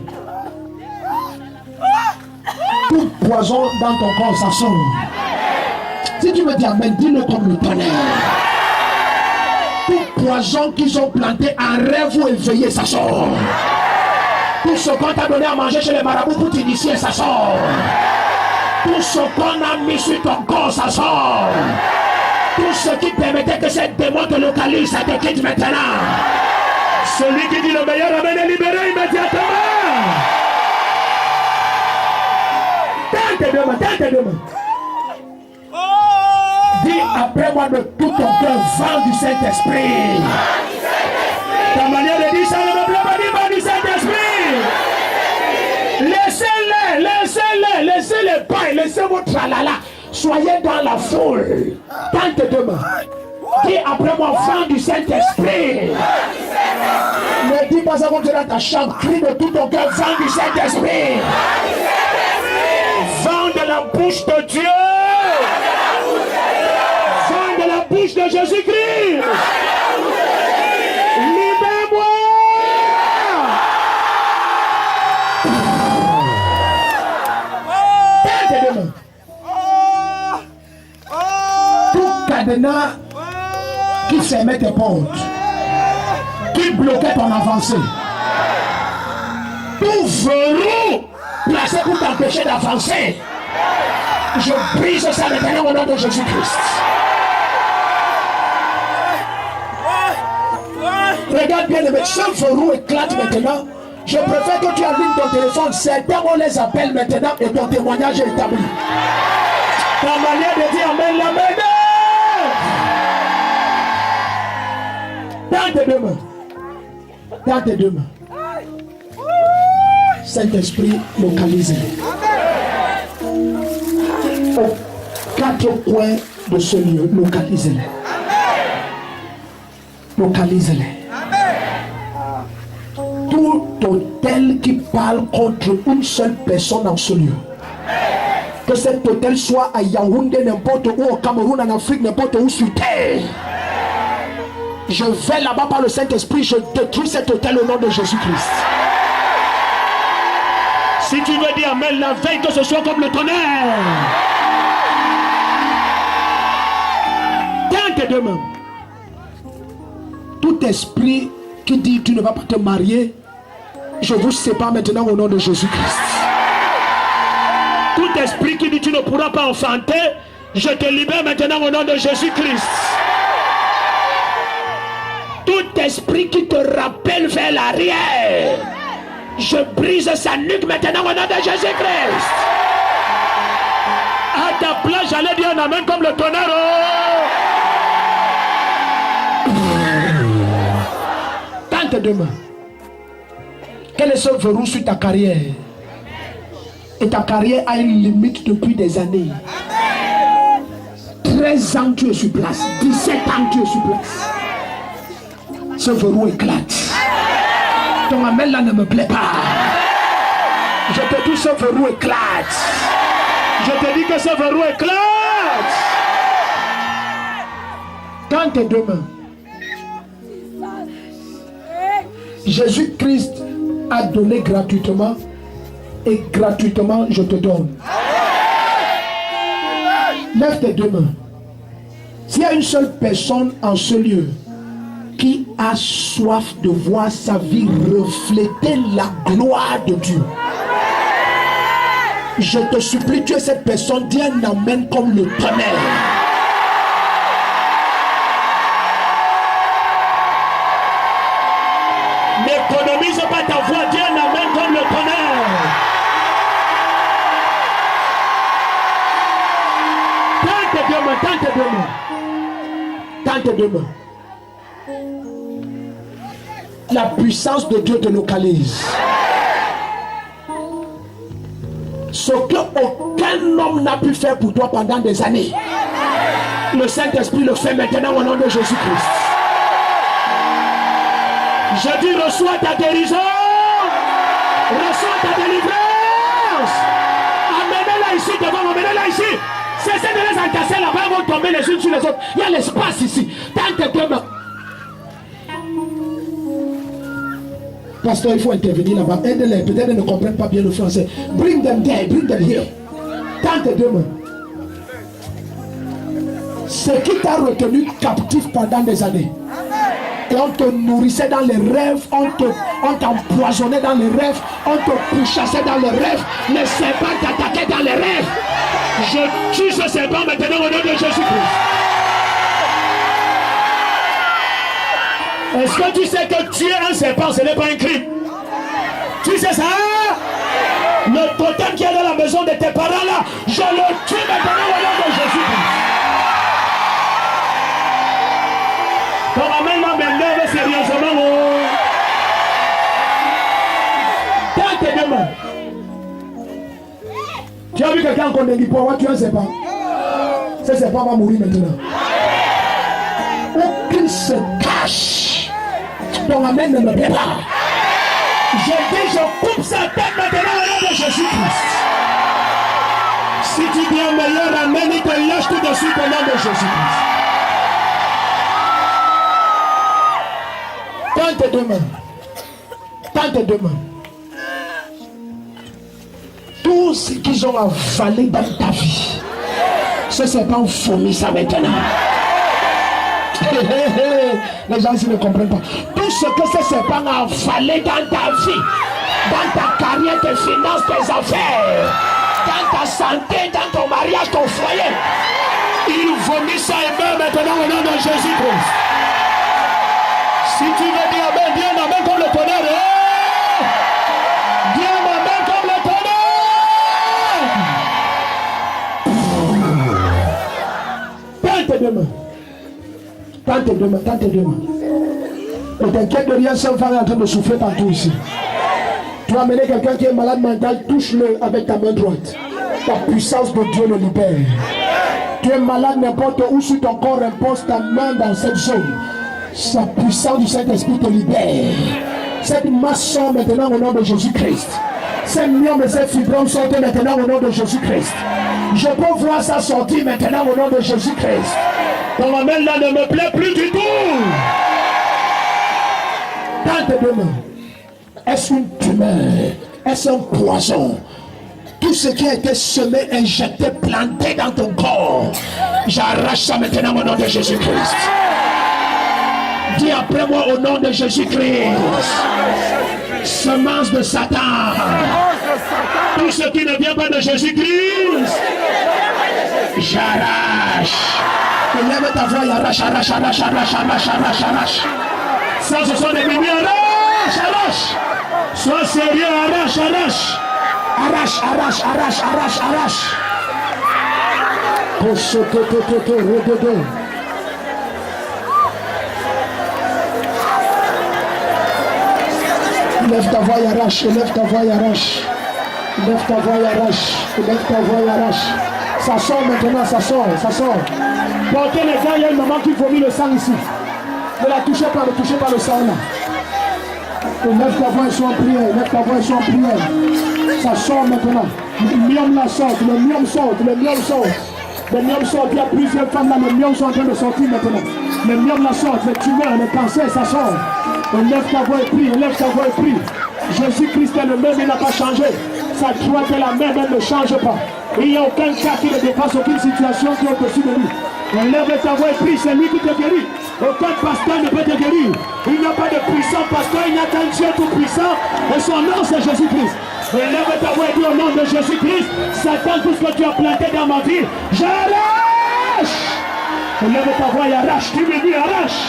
Tout poison dans ton corps, ça sort. Si tu veux dire amen, dis-le comme le tonnerre. Tout poison qu'ils ont planté en rêve ou éveillé, ça sort. Tout ce qu'on t'a donné à manger chez les marabouts pour t'initier, ça sort. Tout ce qu'on a mis sur ton corps, ça sort. Tout ce qui permettait que cette démon te localise, ça te quitte maintenant. Celui qui dit le meilleur amen est libéré immédiatement. Tends tes deux mains, tends tes deux mains. Dis après moi de tout ton cœur, vent du Saint-Esprit. Ta manière de dire ça ne me plaît pas, dis vent du Saint-Esprit. Laissez-les, laissez-les, laissez les pailles, laissez votre tralala. Soyez dans la foule. Tends tes deux mains. Dis après moi, vent du Saint-Esprit. Ne dis pas ça comme tu es dans ta chambre. Crie de tout ton cœur, vent du Saint-Esprit. Vent de la bouche de Dieu. Vent de la bouche de Jésus-Christ. Libère-moi. Tends tes deux mains. Tout cadenas qui fermait tes portes, qui bloquait ton avancée, tout verrou placé pour t'empêcher d'avancer, je brise ça maintenant au nom de Jésus-Christ. Regarde bien, aimé, ce verrou éclate maintenant. Je préfère que tu allumes ton téléphone. Certains on les appelle maintenant et ton témoignage est établi. Ta manière de dire amen, l'amen. Dans tes deux mains. Dans tes deux mains. Saint-Esprit, localise-les. Aux quatre coins de ce lieu, localise-les. Localise-les. Tout hôtel qui parle contre une seule personne dans ce lieu. Que cet hôtel soit à Yaoundé, n'importe où, au Cameroun, en Afrique, n'importe où sur terre. Je vais là-bas par le Saint-Esprit, je détruis cet hôtel au nom de Jésus-Christ. Si tu veux dire amen, la veille que ce soit comme le tonnerre. Tends tes deux mains. Tout esprit qui dit tu ne vas pas te marier, je vous sépare maintenant au nom de Jésus-Christ. Tout esprit qui dit tu ne pourras pas enfanter, je te libère maintenant au nom de Jésus-Christ. Tout esprit qui te rappelle vers l'arrière, je brise sa nuque maintenant au nom de Jésus-Christ. À ta place, j'allais dire un amen comme le tonnerre. Tends tes deux mains. Quel est ce verrou sur ta carrière? Et ta carrière a une limite depuis des années. 13 ans tu es sur place. 17 ans tu es sur place. Ce verrou éclate. Ton amen là ne me plaît pas. Je te dis ce verrou éclate. Je te dis que ce verrou éclate. Dans tes deux mains. Jésus-Christ a donné gratuitement et gratuitement je te donne. Lève tes deux mains. S'il y a une seule personne en ce lieu qui a soif de voir sa vie refléter la gloire de Dieu, je te supplie, tu es cette personne, dis un amen comme le tonnerre. N'économise pas ta voix, dis un amen comme le tonnerre. Tends tes deux mains, tends tes deux mains. Tends tes deux mains. La puissance de Dieu te localise. Ce que aucun homme n'a pu faire pour toi pendant des années, le Saint-Esprit le fait maintenant au nom de Jésus-Christ. Je dis, reçois ta guérison. Reçois ta délivrance. Amenez-la ici devant, amenez-la ici. Cessez de les entasser là-bas, elles vont tomber les unes sur les autres. Il y a l'espace ici. Tant que deux mains. Pasteur, il faut intervenir là-bas. Aide-les. Peut-être qu'ils ne comprennent pas bien le français. Bring them there, bring them here. Tant que deux mains. Ce qui t'a retenu captif pendant des années. Et on te nourrissait dans les rêves, on t'empoisonnait dans les rêves, on te pourchassait dans les rêves, les serpents t'attaquaient dans les rêves. Je tue ce serpent maintenant au nom de Jésus-Christ. Est-ce que tu sais que tuer un serpent, ce n'est pas un crime? Tu sais ça? Le totem qui est dans la maison de tes parents là, je le tue maintenant au nom de Jésus-Christ. Ton amène-moi maintenant sérieusement. Dans tes deux mains. Tu as vu quelqu'un qu'on ne dit pas, tu as un serpent. Ce serpent va mourir maintenant. Aucun se cache. Ton amène ne me plaît pas. Je dis, je coupe sa tête maintenant au nom de Jésus-Christ. Si tu dis un meilleur amène, il te lâche tout de suite au nom de Jésus-Christ. Tends tes deux mains. Tends tes deux mains. Tout ce qu'ils ont avalé dans ta vie, ce serpent vomit ça maintenant. Les gens ici ne comprennent pas. Tout ce que ce serpent a avalé dans ta vie, dans ta carrière, tes finances, tes affaires, dans ta santé, dans ton mariage, ton foyer, il vomit ça et meurt maintenant au nom de Jésus-Christ. Si tu veux dire amen, dis un amen comme le tonnerre. Dis un amen comme le tonnerre. Tends tes deux mains. Tends tes deux mains, tends tes deux mains. Ne t'inquiète de rien, Saint Phare est en train de souffler partout ici. Tu vas amener quelqu'un qui est malade mental, touche-le avec ta main droite. La puissance de Dieu le libère. Tu es malade n'importe où sur ton corps, impose ta main dans cette zone. Sa puissance du Saint-Esprit te libère. Cette masse sort maintenant au nom de Jésus-Christ. Ces myomes et ces fibromes sortent maintenant au nom de Jésus-Christ. Je peux voir ça sortir maintenant au nom de Jésus-Christ. Ton amène là ne me plaît plus du tout. Dans tes deux mains, est-ce une tumeur? Est-ce un poison? Tout ce qui a été semé, injecté, planté dans ton corps, j'arrache ça maintenant au nom de Jésus-Christ. Dis après moi au nom de Jésus-Christ. Semence de Satan. Tout ce qui ne vient pas de Jésus-Christ, j'arrache. Lève ta voix et arrache, arrache, arrache, arrache, arrache, arrache, arrache. Ça, ce sont des mimiers, arrache, arrache. Sois sérieux, arrache, arrache. Arrache, arrache, arrache, arrache, arrache. Lève ta voix et arrache, lève ta voix et arrache. Lève ta voix et arrache, lève ta voix et arrache. Ça sort maintenant, ça sort, ça sort. Portez les gars, il y a une maman qui vomit le sang ici. Ne la touchez pas, ne touchez pas le sang là. Lève ta voix et sois en prière, lève ta voix et sois en prière. Ça sort maintenant. Le myome là sort, le myome sort, le myome sort. Le myome sort, il y a plusieurs femmes là, le myome sont en train de sortir maintenant. Le myome là sort, les tumeurs, les cancers, ça sort. Lève ta voix et prie, lève ta voix et prie. Jésus-Christ est le même, il n'a pas changé. Sa droite est la même, elle ne change pas. Il n'y a aucun cas qui ne dépasse aucune situation qui est au-dessus de lui. Lève ta voix et prie, c'est lui qui te guérit. Aucun pasteur ne peut te guérir. Il n'y a pas de puissant pasteur, il n'y a qu'un Dieu tout puissant. Et son nom c'est Jésus-Christ. Lève ta voix et dis au nom de Jésus-Christ, Satan, tout ce que tu as planté dans ma vie, j'arrache. Lève ta voix et arrache, tu me dis arrache.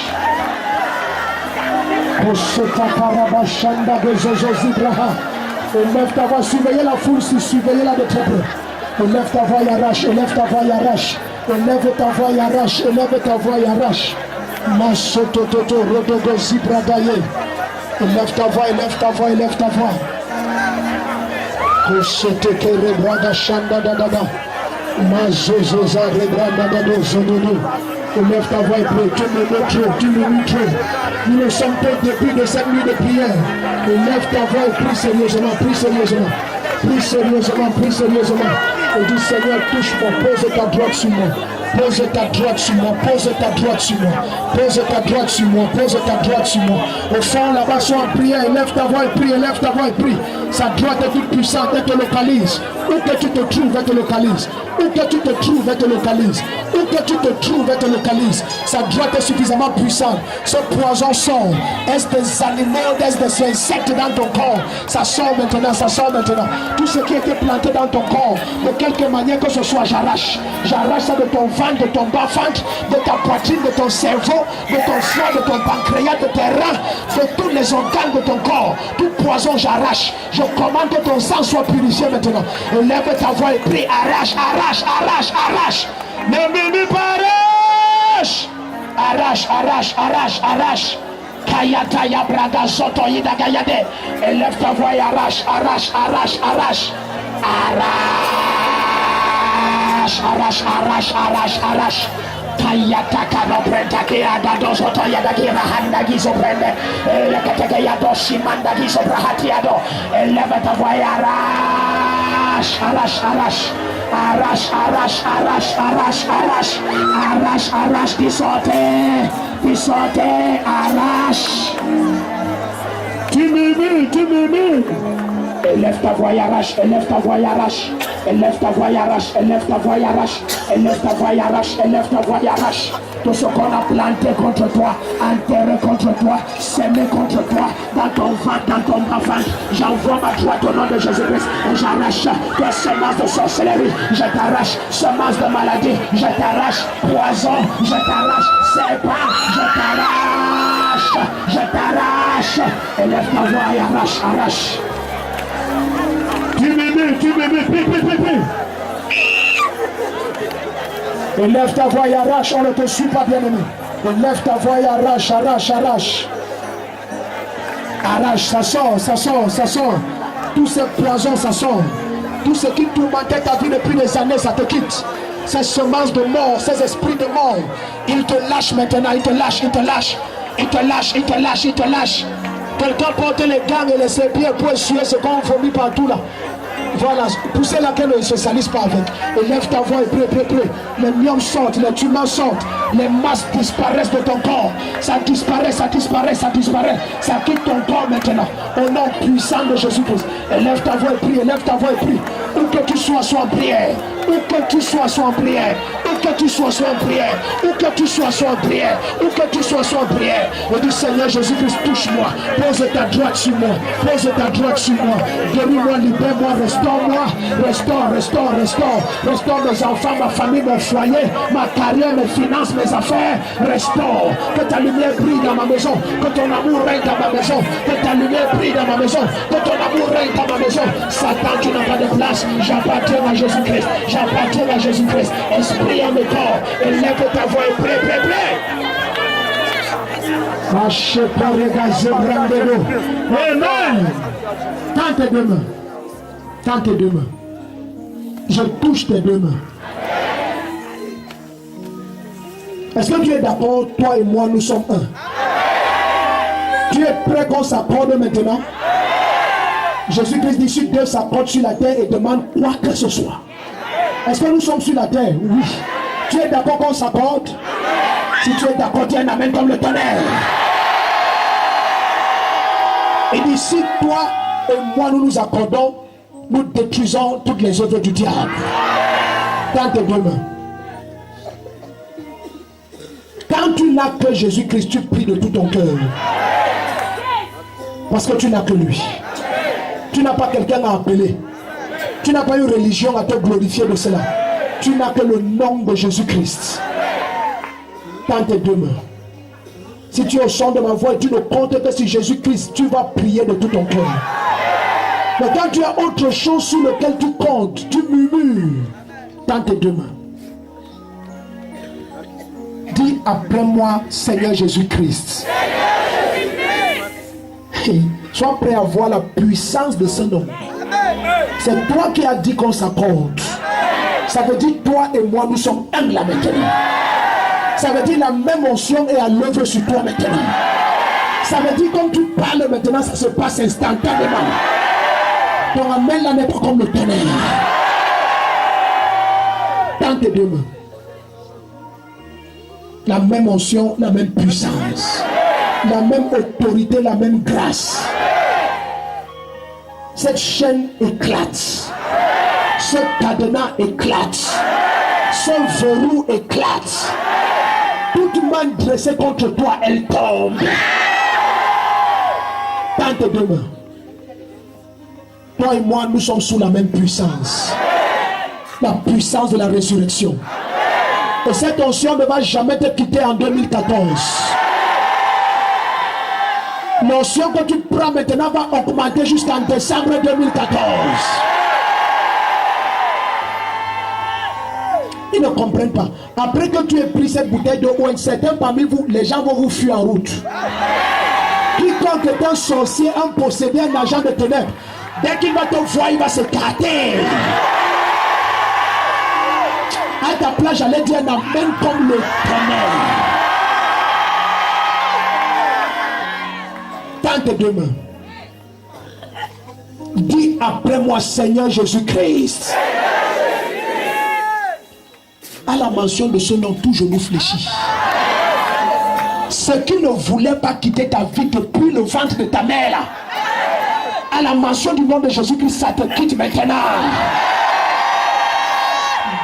Lève ta voix, surveillez la foule, surveillez-la de très près. Lève ta voix et arrache, lève ta voix et arrache. Lève ta voix et arrache, lève ta voix et arrache. Masotototo rodogo zibradaye. Lève ta voix, lève ta voix, lève ta voix. Kosoteke rebrada shanda dadada. Mazozoza rebrada dado zododo. Élève ta voix et prie. Tu me trop, tu me trop. Nous ne sommes pas au début de cette nuit de prière. Élève ta voix et prie sérieusement, prie sérieusement. Prie sérieusement, prie sérieusement. Et dis Seigneur, touche-moi, pose ta droite sur moi. Pose ta droite sur moi, pose ta droite sur moi, pose ta droite sur moi, pose ta droite sur moi. Au fond, là-bas, sois en prière, élève ta voix et prie, élève ta voix et prie. Sa droite est toute puissante, elle te localise. Où que tu te trouves, elle te localise. Où que tu te trouves, elle te localise. Où que tu te trouves, elle te localise. Sa droite est suffisamment puissante. Ce poison sort. Est-ce des animaux, est-ce des insectes dans ton corps? Ça sort maintenant, ça sort maintenant. Tout ce qui était planté dans ton corps, de quelque manière que ce soit, j'arrache. J'arrache ça de ton ventre, de ton bas-ventre, de ta poitrine, de ton cerveau, de ton foie, de ton pancréas, de tes reins, de tous les organes de ton corps. Tout poison, j'arrache. Je commande que ton sang soit purifié maintenant. Élève ta voix et prie. Arrache, arrache, arrache, arrache. Ne m'aimez pas, arrache. Arrache, arrache, arrache, arrache. Kayata ya braga soto yida gayade. Élève ta voix et arrache, arrache, arrache, arrache. Arrache, arrache, arrache, arrache, arrache. Kayata kano prenda ke adado soto yada ki rahanda ki soprende. Lekateke yado simanda ki soprahati yado. Élève ta voix et arrache, arrache, arrache. Arrache, arrache, arrache, arrache, arrache, arrache, arrache, qui sortait, arrache. Tu m'aimes. Élève ta voix et arrache, élève ta voix et arrache, élève ta voix et arrache, élève ta voix et arrache, élève ta voix et arrache, élève ta voix et arrache. Tout ce qu'on a planté contre toi, enterré contre toi, semé contre toi, dans ton ventre, dans ton bas-ventre, j'envoie ma droite au nom de Jésus-Christ et j'arrache tes semences de sorcellerie, je t'arrache semences de maladie, je t'arrache poison, je t'arrache serpent, je t'arrache, élève ta voix et arrache, arrache. Tu m'aimes, prie. Élève ta voix et arrache, on ne te suit pas bien aimé. Élève ta voix et arrache, arrache, arrache. Arrache, ça sort. Tous ces poisons, ça sort. Tout ce qui tourmentait ta vie depuis des années, ça te quitte. Ces semences de mort, ces esprits de mort, ils te lâchent maintenant, ils te lâchent. Quelqu'un porte les gangs et les serpillers pour essuyer ce qu'on vomit partout là. Voilà, poussez laquelle ne se salisse pas avec. Élève ta voix et prie. Les myomes sortent, les tumeurs sortent, les masses disparaissent de ton corps. Ça disparaît. Ça quitte ton corps maintenant. Au nom puissant de Jésus-Christ. Élève ta voix et prie. Où que tu sois, sois en prière. Où que tu sois, sois en prière. On dit Seigneur Jésus-Christ, touche-moi. Pose ta droite sur moi. Guéris-moi, libère-moi, restaure-moi. Restaure mes enfants, ma famille, mon foyer, ma carrière, mes finances, mes affaires. Restaure. Que ta lumière brille dans ma maison. Que ton amour règne dans ma maison. Que ta lumière brille dans ma maison. Que ton amour règne dans ma maison. Satan, tu n'as pas de place. J'appartiens à Jésus-Christ. Esprit en mes corps. Élève ta voix et prie. Amen. Tends tes deux mains. Je touche tes deux mains. Est-ce que tu es d'accord? Toi et moi, nous sommes un. Tu es prêt qu'on s'accorde maintenant? Jésus-Christ dit, si Dieu s'accorde sur la terre et demande quoi que ce soit. Est-ce que nous sommes sur la terre? Oui. Tu es d'accord qu'on s'accorde? Si tu es d'accord, tu es un amen comme le tonnerre. Il dit, si toi et moi nous nous accordons, nous détruisons toutes les œuvres du diable. Dans tes deux mains. Quand tu n'as que Jésus-Christ, tu pries de tout ton cœur. Parce que tu n'as que lui. Tu n'as pas quelqu'un à appeler. Tu n'as pas une religion à te glorifier de cela. Tu n'as que le nom de Jésus-Christ. Dans tes deux mains. Si tu es au son de ma voix et tu ne comptes que sur Jésus-Christ, tu vas prier de tout ton cœur. Mais quand tu as autre chose sur lequel tu comptes, tu murmures dans tes deux mains. Dis après moi, Seigneur Jésus-Christ. Sois prêt à voir la puissance de ce nom. C'est toi qui as dit qu'on s'accorde. Ça veut dire toi et moi nous sommes un là maintenant. Ça veut dire la même onction est à l'œuvre sur toi maintenant. Ça veut dire quand tu parles maintenant, ça se passe instantanément. Ton amen là n'est pas comme le tonnerre. Dans tes deux mains. La même onction, la même puissance. La même autorité, la même grâce. Cette chaîne éclate. Ce cadenas éclate. Ce verrou éclate. Toute main dressée contre toi, elle tombe. Dans tes deux mains. Toi et moi, nous sommes sous la même puissance. La puissance de la résurrection. Et cette onction ne va jamais te quitter en 2014. L'onction que tu prends maintenant va augmenter jusqu'en décembre 2014. Ils ne comprennent pas. Après que tu aies pris cette bouteille d'eau, certains parmi vous, les gens vont vous fuir en route. Quiconque est un sorcier, un possédé, un agent de ténèbres, dès qu'il va te voir, il va se gratter. À ta place, j'allais dire un amen comme le tonnerre. Dans tes deux mains. Dis après moi, Seigneur Jésus-Christ. À la mention de ce nom, tout genou fléchit. Ce qui ne voulait pas quitter ta vie depuis le ventre de ta mère, là, à la mention du nom de Jésus-Christ, ça te quitte maintenant.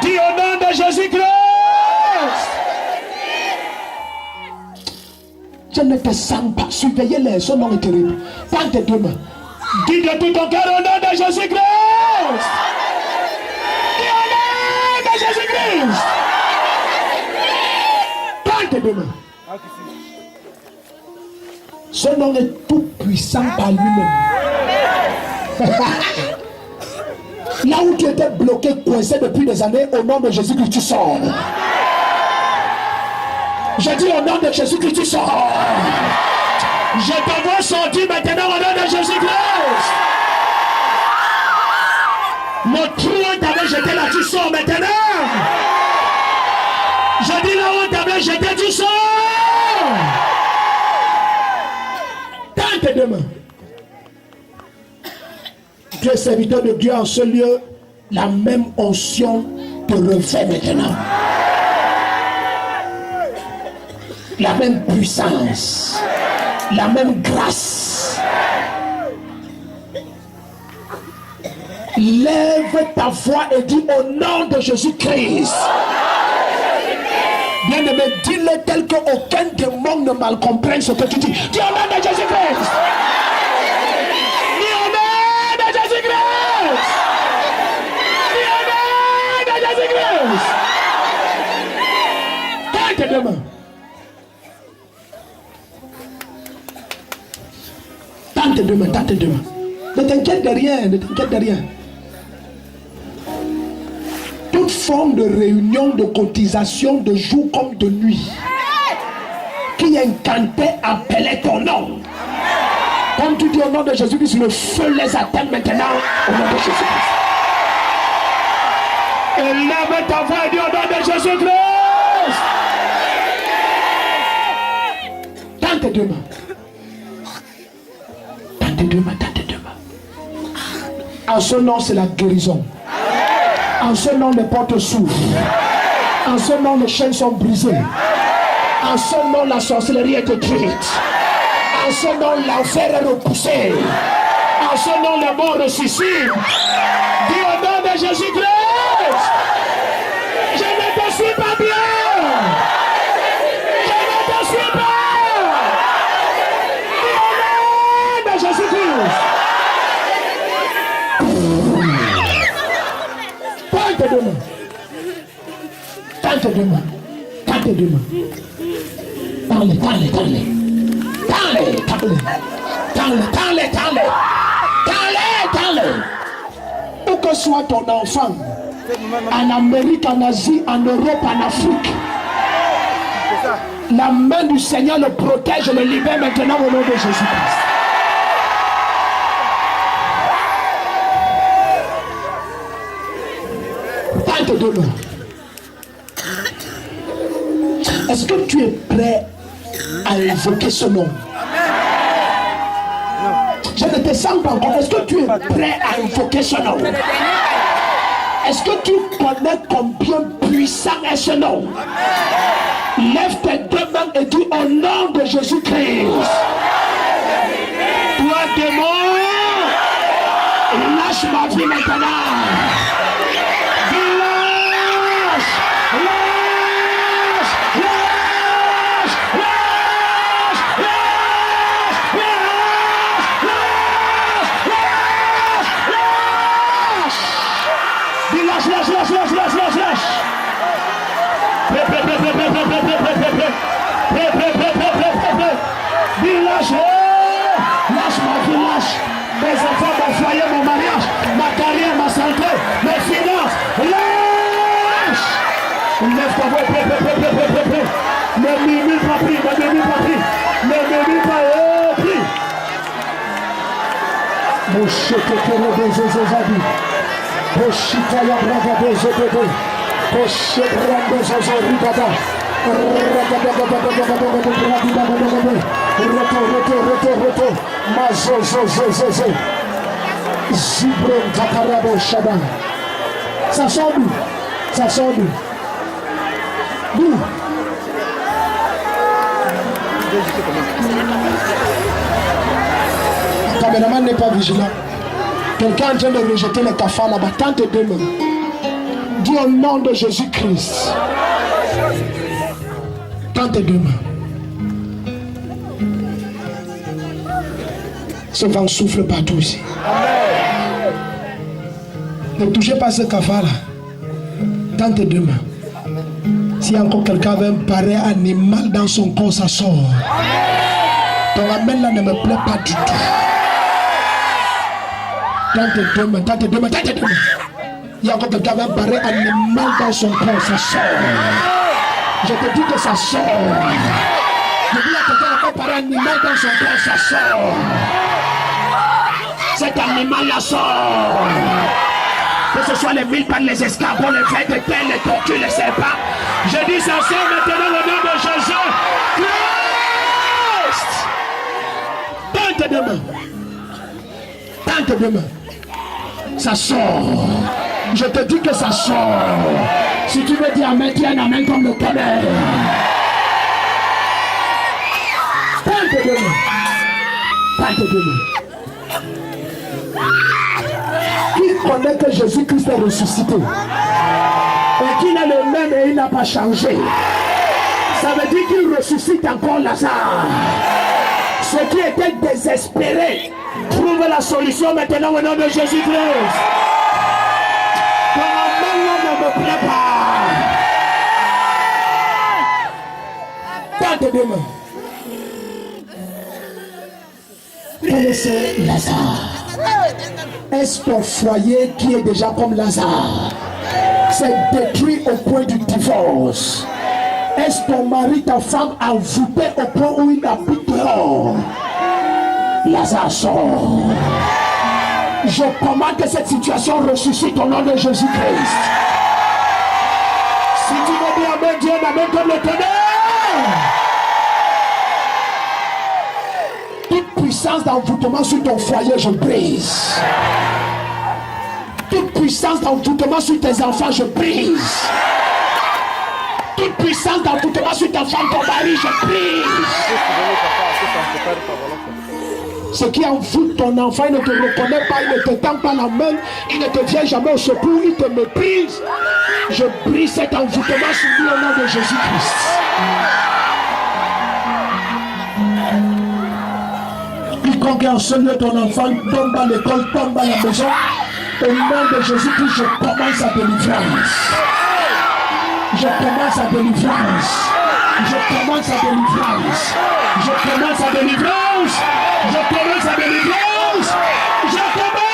Dis au nom de Jésus-Christ. Je ne te sens pas. Surveillez-les, son nom est terrible. Dans tes deux mains. Dis de tout ton cœur au nom de Jésus-Christ. Dis au nom de Jésus-Christ. Dans tes deux mains. Ce nom est tout puissant par lui-même. Là où tu étais bloqué, coincé depuis des années, au nom de Jésus-Christ, tu sors. Je dis au nom de Jésus-Christ, tu sors. Je te vois sortir maintenant au nom de Jésus-Christ. Le trou où t'avais jeté là, tu sors maintenant. Je dis là où t'avais jeté, tu sors. Dans tes deux mains. Tu es serviteur de Dieu en ce lieu, la même onction te revêt maintenant. La même puissance, la même grâce. Lève ta voix et dis au nom de Jésus-Christ. Bien-aimé, dis-le tel qu'aucun démon ne mal comprenne ce que tu dis. Dis au nom de Jésus-Christ. Dans tes deux mains. Dans tes deux mains, dans tes deux mains. Ne t'inquiète de rien, ne t'inquiète de rien. Toute forme de réunion, de cotisation, de jour comme de nuit, qui incantait, appelait ton nom. Comme tu dis au nom de Jésus-Christ, le feu les atteint maintenant au nom de Jésus-Christ. Et lève ta voix et dis au nom de Jésus-Christ. Dans tes deux mains. Dans tes deux mains, dans tes deux mains. En ce nom, c'est la guérison. En ce nom, les portes s'ouvrent. En ce nom, les chaînes sont brisées. En ce nom, la sorcellerie est détruite. En ce nom, l'enfer est repoussé. En ce nom, les morts ressuscitent. Dis au nom de Jésus-Christ. Je ne te suis pas bien. Je ne te suis pas. Dis au nom de Jésus-Christ. Tends tes deux mains. Tends tes deux mains. Tends tes deux mains. Tends-les, tends-les, tends-les. Tends-les, tends-les. Tends-les, tends-les, tends-les. Tends-les, tends-les. Où que soit ton enfant, en Amérique, en Asie, en Europe, en Afrique, la main du Seigneur le protège et le libère maintenant au nom de Jésus-Christ. Tends tes deux mains. Est-ce que tu es prêt à invoquer ce nom? Je ne te sens pas encore. Est-ce que tu es prêt à invoquer ce nom? Est-ce que tu connais combien puissant est ce nom? Lève tes deux mains et dis au nom de Jésus-Christ. Toi, démon, lâche ma vie maintenant. Lâche, lâche, lâche, lâche, lâche, lâche, lâche, lâche, lâche, lâche, lâche, lâche, lâche, lâche. Lâche ma vie, lâche mes enfants, mon foyer, mon mariage, ma carrière, ma santé, mes finances. Lâche. Lève ta voix, ne murmure pas, prie, ne murmure pas, prie, ne murmure pas, prie. Mon chèque est pour les Zézézadi. Mon chita ya brava des Zézézadi. Mon chèque brava des Zézézadi. Retour. Mazo. Zibron Takarabo Shaban. Ça sort d'où? D'où? Le caméraman n'est pas vigilant. Quelqu'un est en train de rejeter les cafards là-bas. Tente deux mains. Dis au nom de Jésus-Christ. Tente deux mains. Ce vent souffle partout ici. Ne touchez pas ce cafard-là. Tente deux mains. S'il y a encore quelqu'un avec un pareil animal dans son corps, ça sort. Ton amène là ne me plaît pas du tout. Tente deux mains. Il y a encore quelqu'un avec un pareil animal dans son corps, ça sort. Je te dis que ça sort. Je dis à quelqu'un avec un pareil animal dans son corps, ça sort. Cet animal-là sort. Que ce soit les mille pattes, les escargots, les fêtes de terre, les tortues, les serpents. Je dis ça sort maintenant au nom de Jésus Christ. Tente demain. Ça sort. Je te dis que ça sort. Si tu veux dire amen, dis un amen comme le tonnerre. Tente demain. Qui connaît que Jésus-Christ est ressuscité et qu'il est le même et il n'a pas changé? Ça veut dire qu'il ressuscite encore Lazare. Ceux qui étaient désespérés trouvent la solution maintenant au nom de Jésus-Christ. Ton amen ne me plaît pas. Tente demain. Connaissez Lazare. Est-ce ton foyer qui est déjà comme Lazare? C'est détruit au point du divorce. Est-ce ton mari, ta femme envoûté au point où il habite dehors? Lazare sort. Je commande que cette situation ressuscite au nom de Jésus-Christ. Si tu veux dire amen, Dieu amen comme le tonnerre. Toute puissance d'envoûtement sur ton foyer, je brise. Toute puissance d'envoûtement sur tes enfants, je brise. Toute puissance d'envoûtement sur ta femme, ton mari, je brise. Ce qui envoûte ton enfant, il ne te reconnaît pas, il ne te tend pas la main, il ne te vient jamais au secours, il te méprise. Je brise cet envoûtement sur lui au nom de Jésus-Christ. Quiconque enseigne ton enfant tombe à l'école, tombe à la maison. Au nom de Jésus-Christ, je commence à délivrance. Je commence à délivrance. Je commence à délivrance. Je commence à délivrance. Je commence à délivrance. Je commence.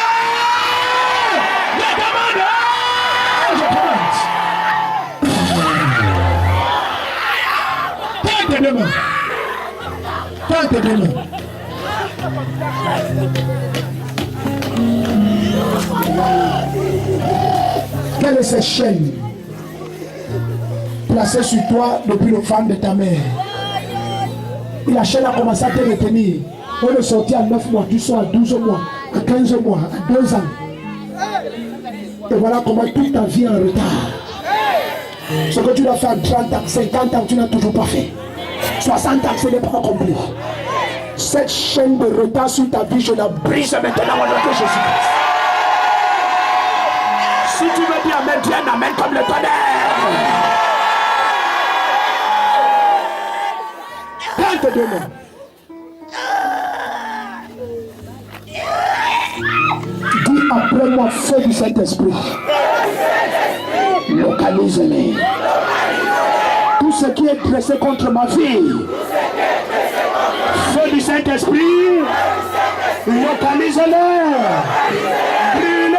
Tente demain. Quelle est cette chaîne? placé sur toi depuis le ventre de ta mère. Et la chaîne a commencé à te retenir. On est sorti à 9 mois, tu sors à 12 mois, à 15 mois, à 2 ans. Et voilà comment toute ta vie est en retard. Ce que tu dois faire à 30 ans, 50 ans, tu n'as toujours pas fait. 60 ans, ce n'est pas accompli. Cette chaîne de retard sur ta vie, je la brise maintenant au nom de Jésus-Christ. Si tu veux dire amen, dis un amen comme le tonnerre. Prends tes deux mains. Dis après moi, feu du Saint-Esprit. Localise-les. Tout ce qui est dressé contre ma vie. Feu du Saint-Esprit. Localise-les. Brûlez.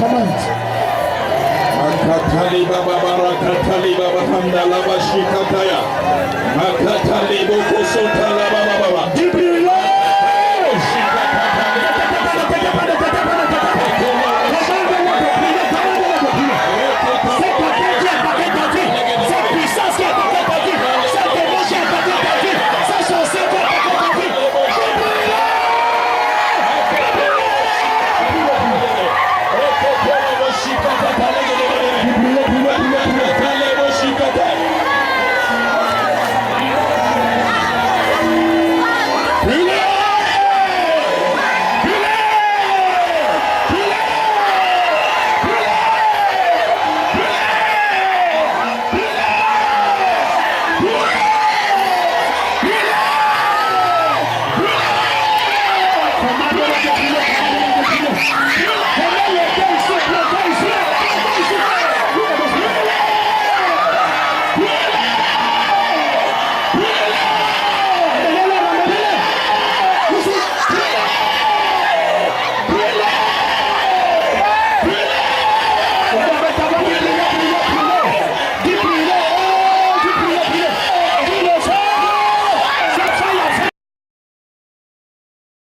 Commande. Makatali baba barakatali baba handa laba shikataya. Makatali boko sota laba